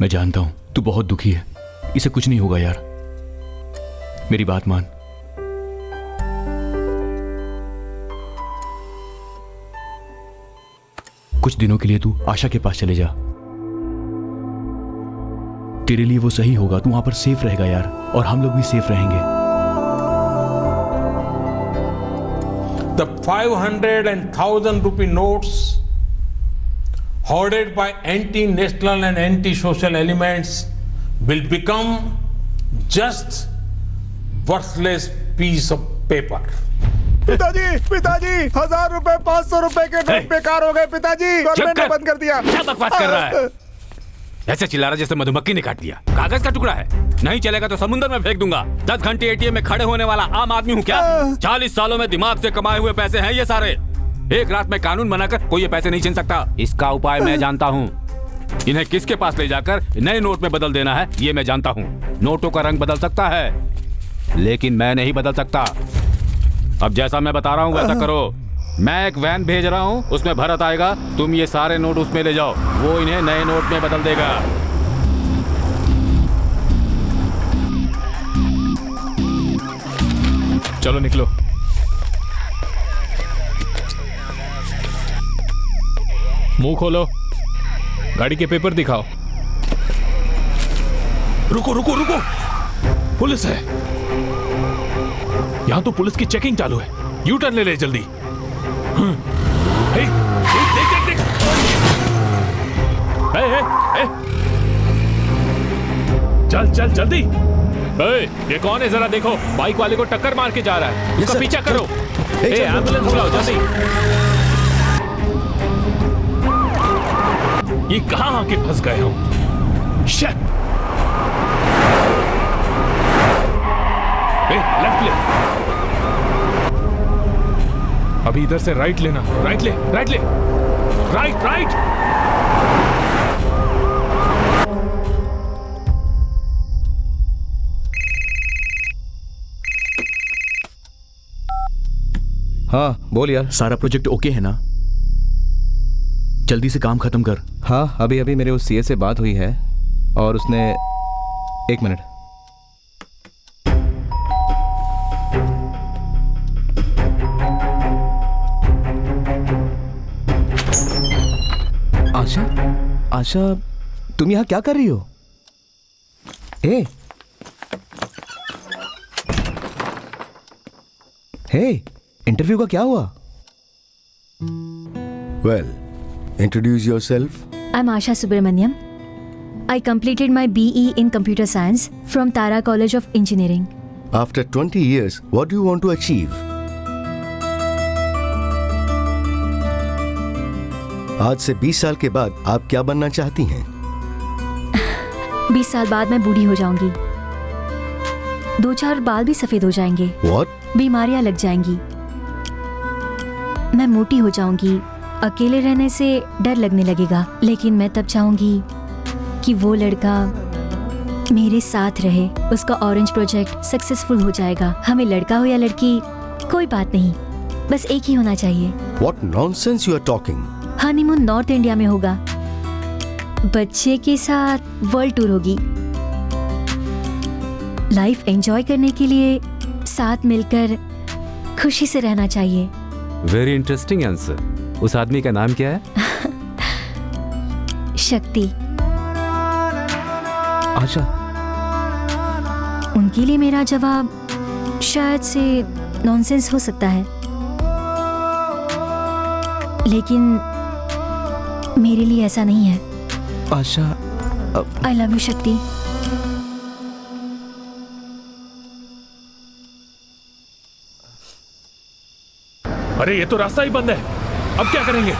मैं जानता हूं तू बहुत दुखी है। इसे कुछ नहीं होगा यार। मेरी बात मान। कुछ दिनों के लिए तू आशा के पास चले जा। तेरे लिए वो सही होगा, तू वहां पर सेफ रहेगा यार, और हम लोग भी सेफ रहेंगे। The 500 and 1000 rupee notes hoarded by anti-national and anti-social elements will become just worthless piece of paper. पिताजी, पिताजी, 1000 रुपए, 500 रुपए के नोट बेकार हो गए पिताजी, गवर्नमेंट ने बंद कर दिया। क्या बकवास कर रहा है? ऐसे चिल्ला रहा जैसे मधुमक्खी ने काट दिया। कागज का टुकड़ा है, नहीं चलेगा तो समुद्र में फेंक दूंगा। 10 घंटे एटीएम में खड़े होने वाला आम आदमी हूँ क्या? 40 सालों में दिमाग से कमाए हुए पैसे हैं ये सारे। एक रात में कानून बनाकर कोई ये पैसे नहीं छीन सकता। इसका उपाय मैं जानता हूँ। इन्हें किसके पास ले जाकर नए नोट में बदल देना है ये मैं जानता हूँ। नोटों का रंग बदल सकता है, लेकिन मैं नहीं बदल सकता। अब जैसा मैं बता रहा हूँ वैसा करो। मैं एक वैन भेज रहा हूँ, उसमें भरत आएगा, तुम ये सारे नोट उसमें ले जाओ, वो इन्हें नए नोट में बदल देगा। चलो निकलो। मुंह खोलो, गाड़ी के पेपर दिखाओ। रुको रुको रुको, पुलिस है यहां। तो पुलिस की चेकिंग चालू है, यू टर्न ले ले जल्दी। देख देख देख। चल चल जल्दी। ये कौन है जरा देखो, बाइक वाले को टक्कर मार के जा रहा है, उसका पीछा करो। एम्बुलेंस बुलाओ जल्दी। ये कहां आके फंस गए हो? शिट। लेफ्ट ले, अभी इधर से राइट लेना। राइट ले, राइट ले, राइट राइट। हाँ बोल यार। सारा प्रोजेक्ट ओके है ना? जल्दी से काम खत्म कर। हाँ अभी अभी मेरे उस सीए से बात हुई है और उसने, एक मिनट। आशा, आशा तुम यहाँ क्या कर रही हो? हे, इंटरव्यू का क्या हुआ? Well, introduce yourself. I'm Asha Subramaniam. I completed my BE in Computer Science from Tara College of Engineering. After 20 years, what do you want to achieve? आज से 20 साल के बाद आप क्या बनना चाहती हैं? 20 साल बाद मैं बूढ़ी हो जाऊंगी, 2-4 बाल भी सफेद हो जाएंगे। What? बीमारियां लग जाएंगी, मैं मोटी हो जाऊंगी, अकेले रहने से डर लगने लगेगा। लेकिन मैं तब चाहूंगी कि वो लड़का मेरे साथ रहे। उसका ऑरेंज प्रोजेक्ट सक्सेसफुल हो जाएगा। हमें लड़का हो या लड़की कोई बात नहीं, बस एक ही होना चाहिए। What nonsense you are talking? Honeymoon north India में होगा, बच्चे के साथ वर्ल्ड टूर होगी। लाइफ एंजॉय करने के लिए साथ मिलकर खुशी से रहना चाहिए। Very interesting answer. उस आदमी का नाम क्या है? शक्ति। आशा, उनके लिए मेरा जवाब शायद से नॉनसेंस हो सकता है, लेकिन मेरे लिए ऐसा नहीं है। आशा, आई लव यू शक्ति। अरे ये तो रास्ता ही बंद है, अब क्या करेंगे?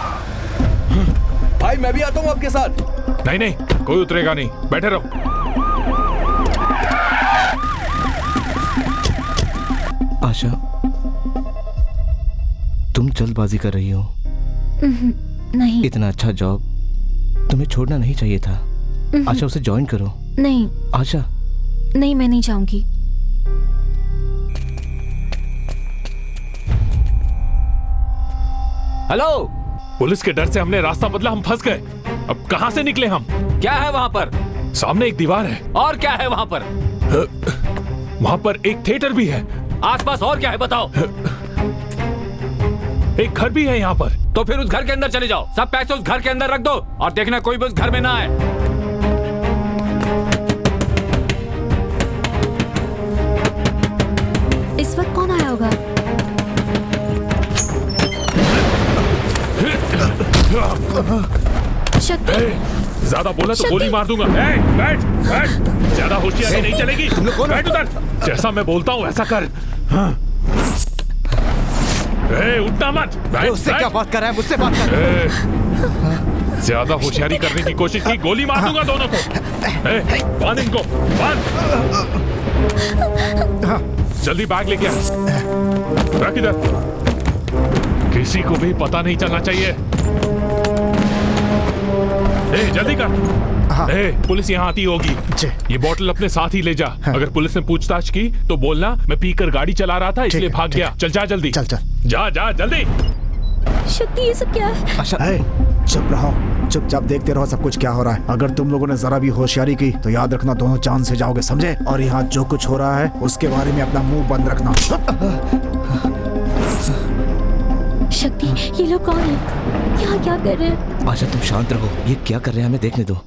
भाई मैं भी आता हूँ आपके साथ। नहीं नहीं, कोई उतरेगा नहीं, बैठे रहो। आशा, तुम जल्दबाजी कर रही हो। नहीं, इतना अच्छा जॉब तुम्हें छोड़ना नहीं चाहिए था। आशा, उसे ज्वाइन करो। नहीं आशा, नहीं, मैं नहीं चाहूंगी। हेलो, पुलिस के डर से हमने रास्ता बदला, हम फंस गए। अब कहां से निकले हम? क्या है वहां पर? सामने एक दीवार है। और क्या है वहां पर? वहाँ पर एक थिएटर भी है। आसपास और क्या है बताओ? एक घर भी है यहाँ पर। तो फिर उस घर के अंदर चले जाओ, सब पैसे उस घर के अंदर रख दो और देखना कोई भी उस घर में ना आए। इस वक्त कौन आया होगा? शक्ति, ज्यादा बोला तो गोली मार दूंगा। बैठ बैठ, ज्यादा होशियारी नहीं चलेगी। बैठ उधर, जैसा मैं बोलता हूँ ऐसा कर। हाँ। उठना मत। उससे क्या बात कर रहा है? मुझसे बात कर। ज्यादा होशियारी करने की कोशिश की, गोली मार दूंगा दोनों को। बांध इनको, बांध। जल्दी बैग लेके आ, रख इधर। किसी को भी पता नहीं चलना चाहिए। जल्दी कर। पुलिस यहाँ आती होगी। ये बोतल अपने साथ ही ले जा। अगर पुलिस ने पूछताछ की तो बोलना मैं पीकर गाड़ी चला रहा था इसलिए भाग गया। चल जा जल्दी। चल जा जल्दी। शक्ति, ये सब क्या है? चुप रहो, चुपचाप देखते रहो सब कुछ क्या हो रहा है। अगर तुम लोगों ने जरा भी होशियारी की तो याद रखना दोनों जान से जाओगे, समझे? और यहाँ जो कुछ हो रहा है उसके बारे में अपना मुंह बंद रखना। शक्ति, ये लोग कौन है? यहाँ क्या कर रहे हैं? आशा तुम शांत रहो, ये क्या कर रहे हैं हमें देखने दो।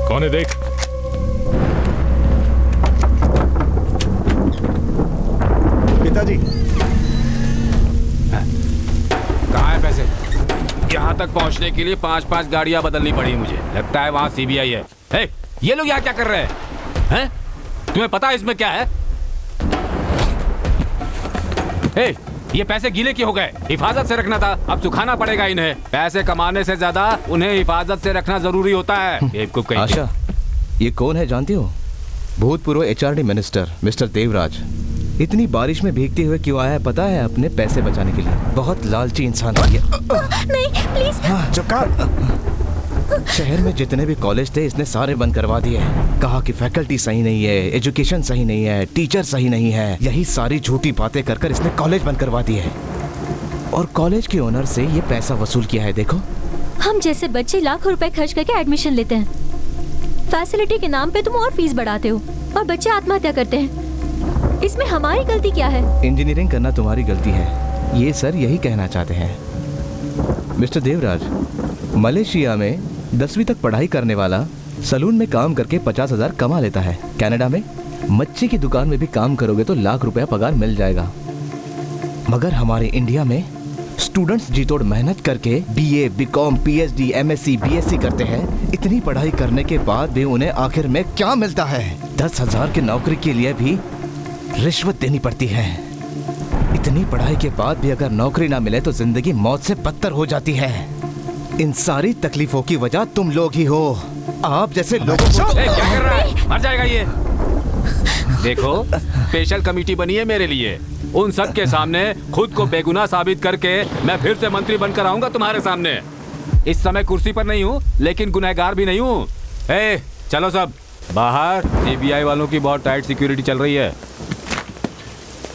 कौन है देख। पिताजी, कहाँ है पैसे? यहाँ तक पहुँचने के लिए 5-5 गाड़ियाँ बदलनी पड़ी मुझे। लगता है वहाँ सीबीआई है। हे, ये लोग यहाँ क्या कर रहे हैं? तुम्हें पता है इसमें क्या है? हे, ये पैसे गीले क्यों हो गए? हिफाजत से रखना था, अब सुखाना पड़ेगा इन्हें। पैसे कमाने से ज्यादा उन्हें हिफाजत से रखना जरूरी होता है। आशा, ये कौन है जानती हो? भूतपूर्व एचआरडी मिनिस्टर मिस्टर देवराज। इतनी बारिश में भीगते हुए क्यों आया है पता है? अपने पैसे बचाने के लिए। बहुत लालची इंसान है ये। नहीं प्लीज। चुप कर। शहर में जितने भी कॉलेज थे इसने सारे बंद करवा दिए। कहा कि फैकल्टी सही नहीं है, एजुकेशन सही नहीं है, टीचर सही नहीं है। यही सारी झूठी बातें कर कर इसने कॉलेज बंद करवा दिए और कॉलेज के ओनर से ये पैसा वसूल किया है। देखो, हम जैसे बच्चे लाखों रुपए खर्च करके एडमिशन लेते हैं, फैसिलिटी के नाम पे तुम और फीस बढ़ाते हो और बच्चे आत्महत्या करते हैं। इसमें हमारी गलती क्या है? इंजीनियरिंग करना तुम्हारी गलती है, ये सर यही कहना चाहते हैं। मिस्टर देवराज, मलेशिया में 10वीं तक पढ़ाई करने वाला सलून में काम करके 50,000 कमा लेता है। कनाडा में मच्छी की दुकान में भी काम करोगे तो लाख रुपया पगार मिल जाएगा। मगर हमारे इंडिया में स्टूडेंट्स जी तोड़ मेहनत करके BA, BCom, PhD, MSc, BSc करते हैं। इतनी पढ़ाई करने के बाद भी उन्हें आखिर में क्या मिलता है? 10,000 की नौकरी के लिए भी रिश्वत देनी पड़ती है। इतनी पढ़ाई के बाद भी अगर नौकरी ना मिले तो जिंदगी मौत से बदतर हो जाती है। इन सारी तकलीफों की वजह तुम लोग ही हो। आप जैसे लोगों को क्या कर रहा है? मर जाएगा ये। देखो, स्पेशल कमेटी बनी है मेरे लिए। उन सब के सामने खुद को बेगुनाह साबित करके मैं फिर से मंत्री बनकर आऊंगा तुम्हारे सामने। इस समय कुर्सी पर नहीं हूँ लेकिन गुनहगार भी नहीं हूँ। चलो सब बाहर, सीबीआई वालों की बहुत टाइट सिक्योरिटी चल रही है।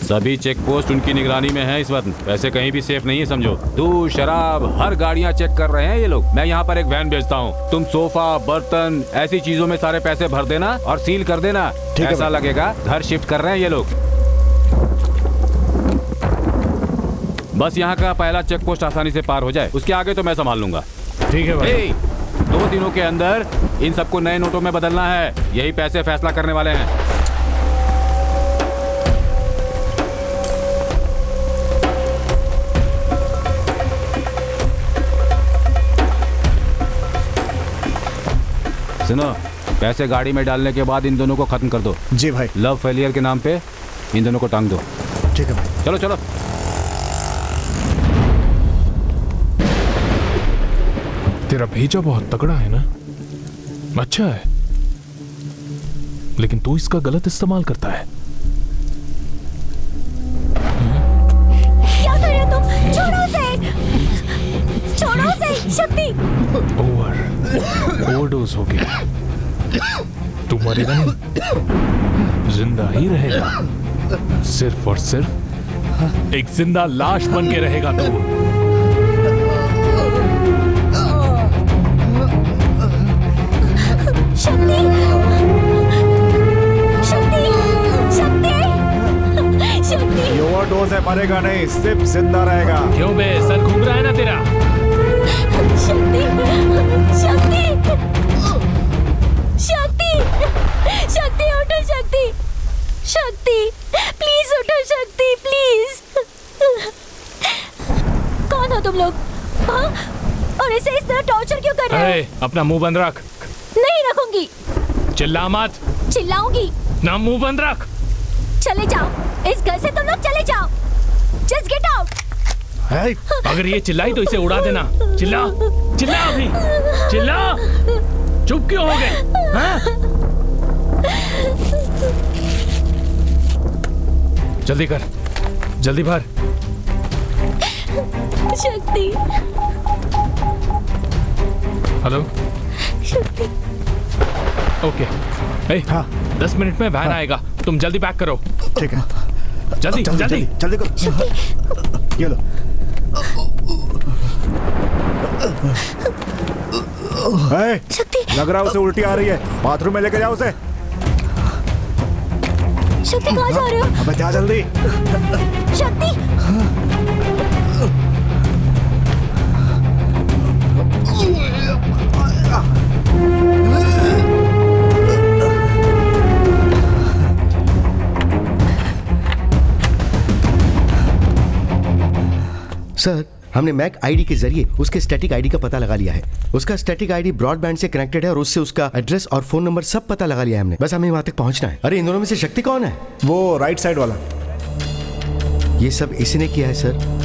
सभी चेक पोस्ट उनकी निगरानी में है इस वक्त। पैसे कहीं भी सेफ नहीं है समझो। दूध, शराब, हर गाड़ियाँ चेक कर रहे हैं ये लोग। मैं यहाँ पर एक वैन भेजता हूँ, तुम सोफा, बर्तन, ऐसी चीजों में सारे पैसे भर देना और सील कर देना। ऐसा लगेगा घर शिफ्ट कर रहे हैं ये लोग। बस यहाँ का पहला चेक पोस्ट आसानी से पार हो जाए, उसके आगे तो मैं संभाल लूंगा। ठीक है भाई। 2 दिनों के अंदर इन सबको नए नोटों में बदलना है। यही पैसे फैसला करने वाले हैं। सुनो, पैसे गाड़ी में डालने के बाद इन दोनों को खत्म कर दो। जी भाई। लव फेलियर के नाम पे इन दोनों को टांग दो। ठीक है भाई। चलो चलो। तेरा भेजा बहुत तगड़ा है ना, अच्छा है, लेकिन तू इसका गलत इस्तेमाल करता है। क्या कर रहे हो तुम? छोड़ो उसे, छोड़ो उसे। शक्ति, ओवरडोज हो गया। तू मरेगा नहीं, जिंदा ही रहेगा। सिर्फ और सिर्फ एक जिंदा लाश बन के रहेगा तू। शक्ति, शक्ति, शक्ति, शक्ति। ये ओवरडोज है, मरेगा नहीं, सिर्फ जिंदा रहेगा। क्यों बे, सर घूम रहा है ना तेरा? शक्ति, शक्ति, शक्ति, शक्ति उठो। शक्ति, शक्ति, प्लीज उठो। शक्ति, प्लीज। कौन हो तुम लोग? हाँ? और इसे इस तरह टॉर्चर क्यों कर रहे हो? अपना मुंह बंद रख। नहीं रखूंगी। चिल्ला मत। चिल्लाऊंगी ना, मुंह बंद रख। चले जाओ, इस घर से तुम लोग चले जाओ। Just get out. अगर ये चिल्लाई तो इसे उड़ा देना। चिल्ला, चिल्ला अभी, चिल्ला। चुप क्यों हो गए? हाँ? जल्दी कर, जल्दी भर। शक्ति, हेलो शक्ति। ओके। हाँ। 10 मिनट में वैन आएगा, तुम जल्दी पैक करो। ठीक है। जल्दी जल्दी जल्दी करो। ये लो। लग रहा है उसे उल्टी आ रही है, बाथरूम में लेके जाओ उसे। शक्ति, कहाँ जा रहे हो? अबे जा जल्दी। शक्ति, सर, हमने मैक आईडी के जरिए उसके स्टैटिक आईडी का पता लगा लिया है। उसका स्टैटिक आईडी ब्रॉडबैंड से कनेक्टेड है और उससे उसका एड्रेस और फोन नंबर सब पता लगा लिया है हमने। बस हमें वहां तक पहुंचना है। अरे इन दोनों में से शक्ति कौन है? वो राइट साइड वाला। ये सब इसी ने किया है सर।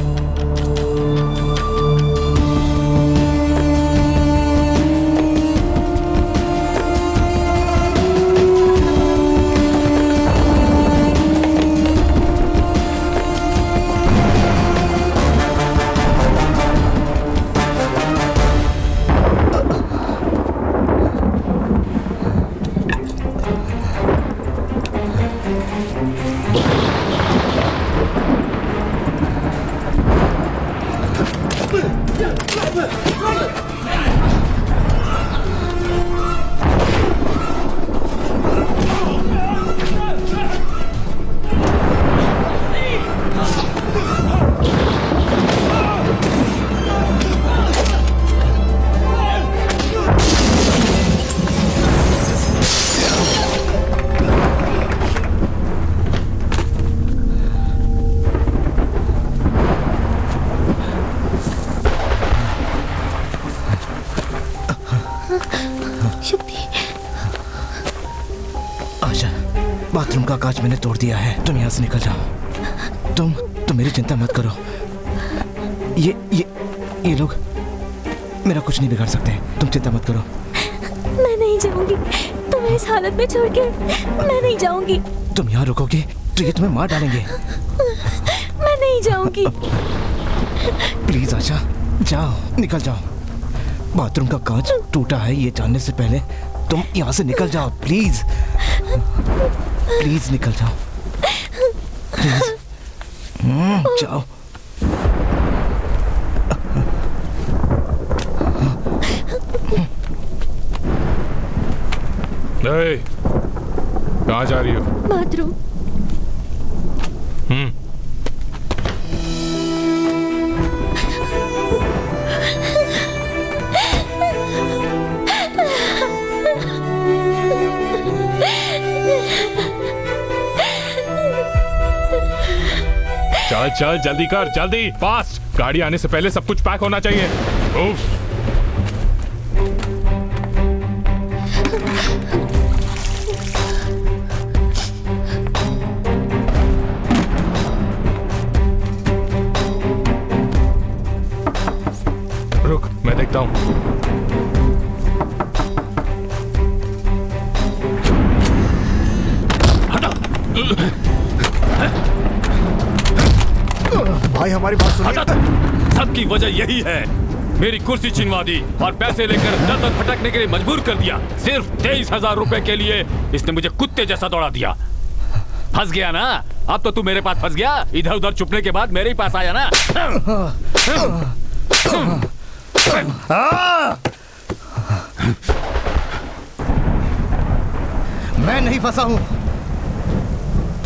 बाथरूम का कांच मैंने तोड़ दिया है। तुम यहाँ से निकल जाओ। तुम मेरी चिंता मत करो। ये लोग मेरा कुछ नहीं बिगाड़ सकते। तुम चिंता मत करो। मैं नहीं जाऊंगी। तुम्हें इस हालत में छोड़ के मैं नहीं जाऊंगी। तुम यहाँ रुकोगे तो ये तुम्हें मार डालेंगे। मैं नहीं जाऊंगी। प्लीज आशा, जाओ, निकल जाओ। बाथरूम का कांच टूटा है ये जानने से पहले तुम यहाँ से निकल जाओ। प्लीज प्लीज निकल जाओ। प्लीज जाओ। कहाँ जा रही हो? बाथरूम। चल चल जल्दी कर, जल्दी, फास्ट। गाड़ी आने से पहले सब कुछ पैक होना चाहिए। उफ। रुक, मैं देखता हूँ। भाई हमारी बात सुनिए। सबकी वजह यही है, मेरी कुर्सी छीनवा दी और पैसे लेकर दर दर भटकने के लिए मजबूर कर दिया। सिर्फ 23,000 रुपए के लिए इसने मुझे कुत्ते जैसा दौड़ा दिया। फंस गया ना? अब तो तू मेरे पास फंस गया। इधर उधर छुपने के बाद मेरे ही पास आया ना। मैं नहीं फंसा हूं,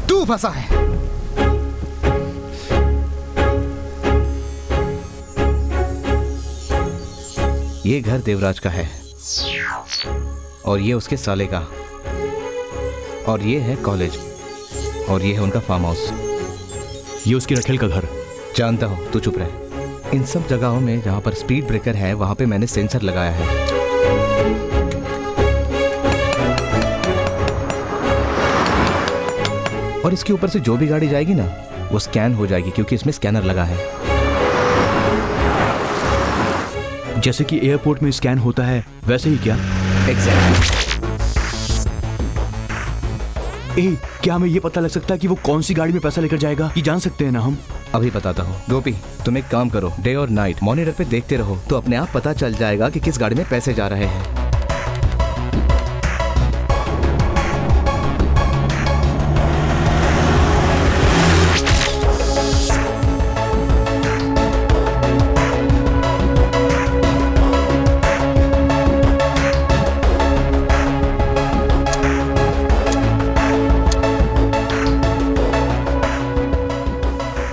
तू फंसा है। ये घर देवराज का है और ये उसके साले का, और ये है कॉलेज, और ये है उनका फार्म हाउस। ये उसकी रखेल का घर। जानता हूँ, तू चुप रहे। इन सब जगहों में जहाँ पर स्पीड ब्रेकर है वहाँ पे मैंने सेंसर लगाया है। और इसके ऊपर से जो भी गाड़ी जाएगी ना वो स्कैन हो जाएगी, क्योंकि इसमें स्कैनर लगा है। जैसे कि एयरपोर्ट में स्कैन होता है वैसे ही क्या? एग्जैक्टली। क्या हमें ये पता लग सकता है कि वो कौन सी गाड़ी में पैसा लेकर जाएगा? ये जान सकते हैं ना हम? अभी बताता हूँ। गोपी, तुम एक काम करो, डे और नाइट मॉनिटर पे देखते रहो, तो अपने आप पता चल जाएगा कि किस गाड़ी में पैसे जा रहे हैं।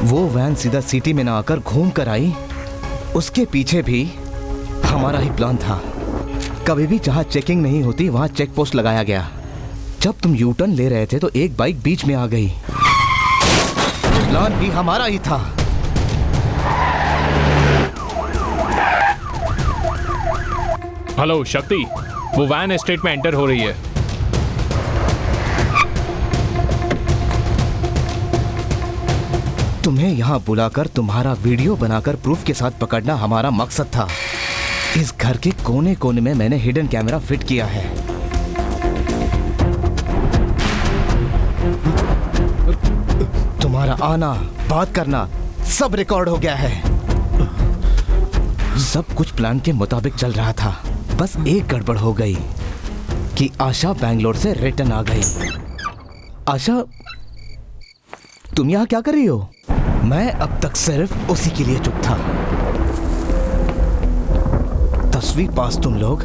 वो वैन सीधा सिटी में ना आकर घूम कर आई, उसके पीछे भी हमारा ही प्लान था। कभी भी जहां चेकिंग नहीं होती वहां चेक पोस्ट लगाया गया। जब तुम यू टर्न ले रहे थे तो एक बाइक बीच में आ गई। प्लान भी हमारा ही था। हेलो शक्ति, वो वैन एस्टेट में एंटर हो रही है। तुम्हें यहाँ बुलाकर तुम्हारा वीडियो बनाकर प्रूफ के साथ पकड़ना हमारा मकसद था। इस घर के कोने कोने में मैंने हिडन कैमरा फिट किया है। तुम्हारा आना, बात करना सब रिकॉर्ड हो गया है। सब कुछ प्लान के मुताबिक चल रहा था। बस एक गड़बड़ हो गई कि आशा बैंगलोर से रिटर्न आ गई। आशा, तुम यहाँ क्या कर रही हो? मैं अब तक सिर्फ उसी के लिए चुप था। 10वीं पास तुम लोग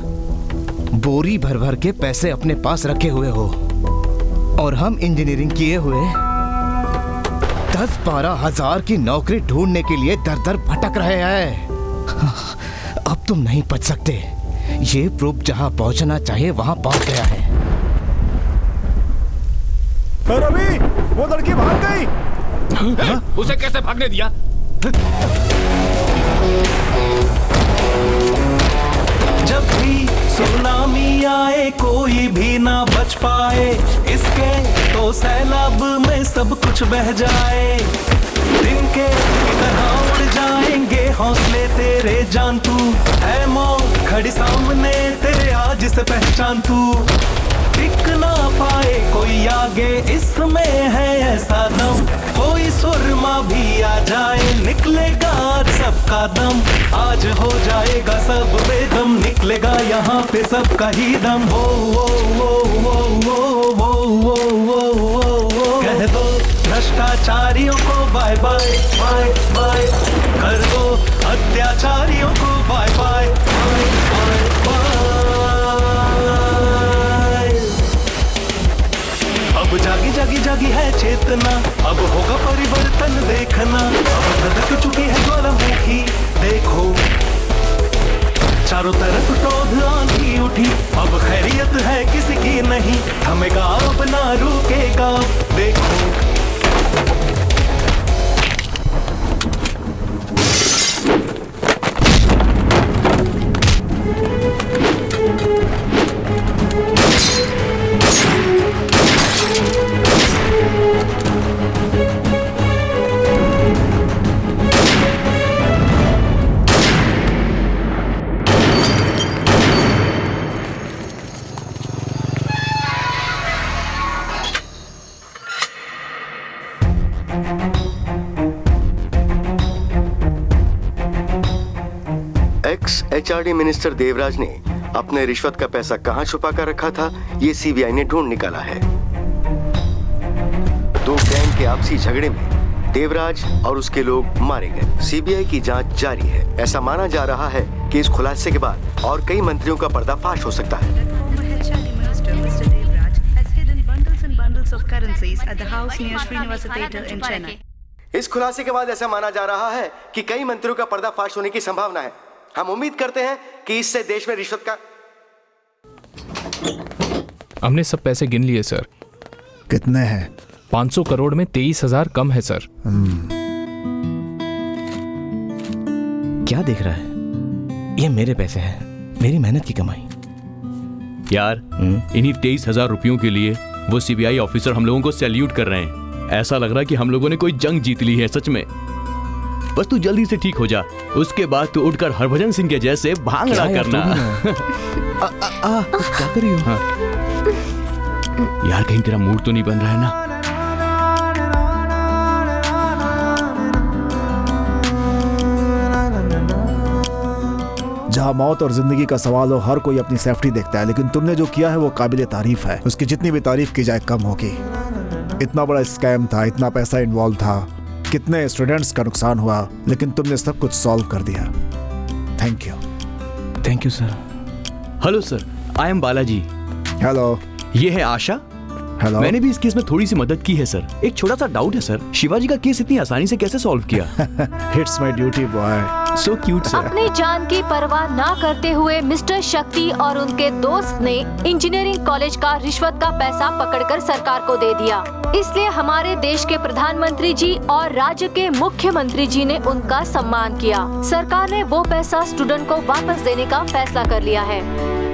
बोरी भर भर के पैसे अपने पास रखे हुए हो, और हम इंजीनियरिंग किए हुए 10-12 हजार की नौकरी ढूंढने के लिए दर दर भटक रहे हैं। अब तुम नहीं बच सकते। ये प्रूफ जहां पहुंचना चाहिए वहां पहुंच गया है। रवि, वो लड़की भाग गई। उसे कैसे भागने दिया? जब भी सुनामी आए कोई भी ना बच पाए, इसके तो सैलाब में सब कुछ बह जाए। दिन के तरह उड़ जाएंगे हौसले तेरे, जान तू है मौत खड़ी सामने तेरे, आज से पहचान तू। टिक ना पाए कोई आगे, इसमें है ऐसा दम, कोई सुरमा भी आ जाए निकलेगा आज सबका दम। आज हो जाएगा सब बेदम, निकलेगा यहाँ पे सबका ही दम। वो कह दो भ्रष्टाचारियों को बाय बाय बाय बाय, कर दो अत्याचारियों को bye bye bye bye bye. अब जागी जागी जागी है चेतना, अब होगा परिवर्तन देखना, अब धधक चुकी है ज्वालामुखी देखो, चारों तरफ क्रोध आंधी उठी, अब खैरियत है किसी की नहीं, थमेगा अब ना रुकेगा देखो। एचआरडी मिनिस्टर देवराज ने अपने रिश्वत का पैसा कहां छुपा कर रखा था, ये सीबीआई ने ढूंढ निकाला है। दो गैंग के आपसी झगड़े में देवराज और उसके लोग मारे गए। सीबीआई की जांच जारी है। ऐसा माना जा रहा है कि इस खुलासे के बाद और कई मंत्रियों का पर्दाफाश हो सकता है। इस खुलासे के बाद ऐसा माना जा रहा है कि कई मंत्रियों का पर्दाफाश होने की संभावना है। हम उम्मीद करते हैं कि इससे देश में रिश्वत का। हमने सब पैसे गिन लिए सर। कितने हैं? 500 करोड़ में 23,000 कम है सर। क्या देख रहा है? ये मेरे पैसे हैं, मेरी मेहनत की कमाई। यार इन्हीं 23,000 रुपयों के लिए वो सीबीआई ऑफिसर हम लोगों को सैल्यूट कर रहे हैं। ऐसा लग रहा है कि हम लोगों ने कोई जंग जीत ली है सच में। बस तू जल्दी से ठीक हो जा, उसके बाद तू उठकर हरभजन सिंह के जैसे भांगड़ा करना। क्या कर रही हो? हाँ। यार कहीं तेरा मूड तो नहीं बन रहा है ना? जहाँ मौत और जिंदगी का सवाल हो, हर कोई अपनी सेफ्टी देखता है, लेकिन तुमने जो किया है वो काबिले तारीफ है। उसकी जितनी भी तारीफ की जाए कम होगी। इतना बड़ा स्कैम था, इतना पैसा इन्वॉल्व था, कितने स्टूडेंट्स का नुकसान हुआ, लेकिन तुमने सब कुछ सॉल्व कर दिया। Thank you. Thank you sir. Hello sir, I am Balaji. Hello, ये है आशा। हेलो। मैंने भी इस केस में थोड़ी सी मदद की है सर। एक छोटा सा डाउट है सर, शिवाजी का केस इतनी आसानी से कैसे सॉल्व किया? It's my duty boy. So cute sir. अपनी जान की परवाह ना करते हुए मिस्टर शक्ति और उनके दोस्त ने इंजीनियरिंग कॉलेज का रिश्वत का पैसा पकड़कर सरकार को दे दिया। इसलिए हमारे देश के प्रधानमंत्री जी और राज्य के मुख्यमंत्री जी ने उनका सम्मान किया। सरकार ने वो पैसा स्टूडेंट को वापस देने का फैसला कर लिया है।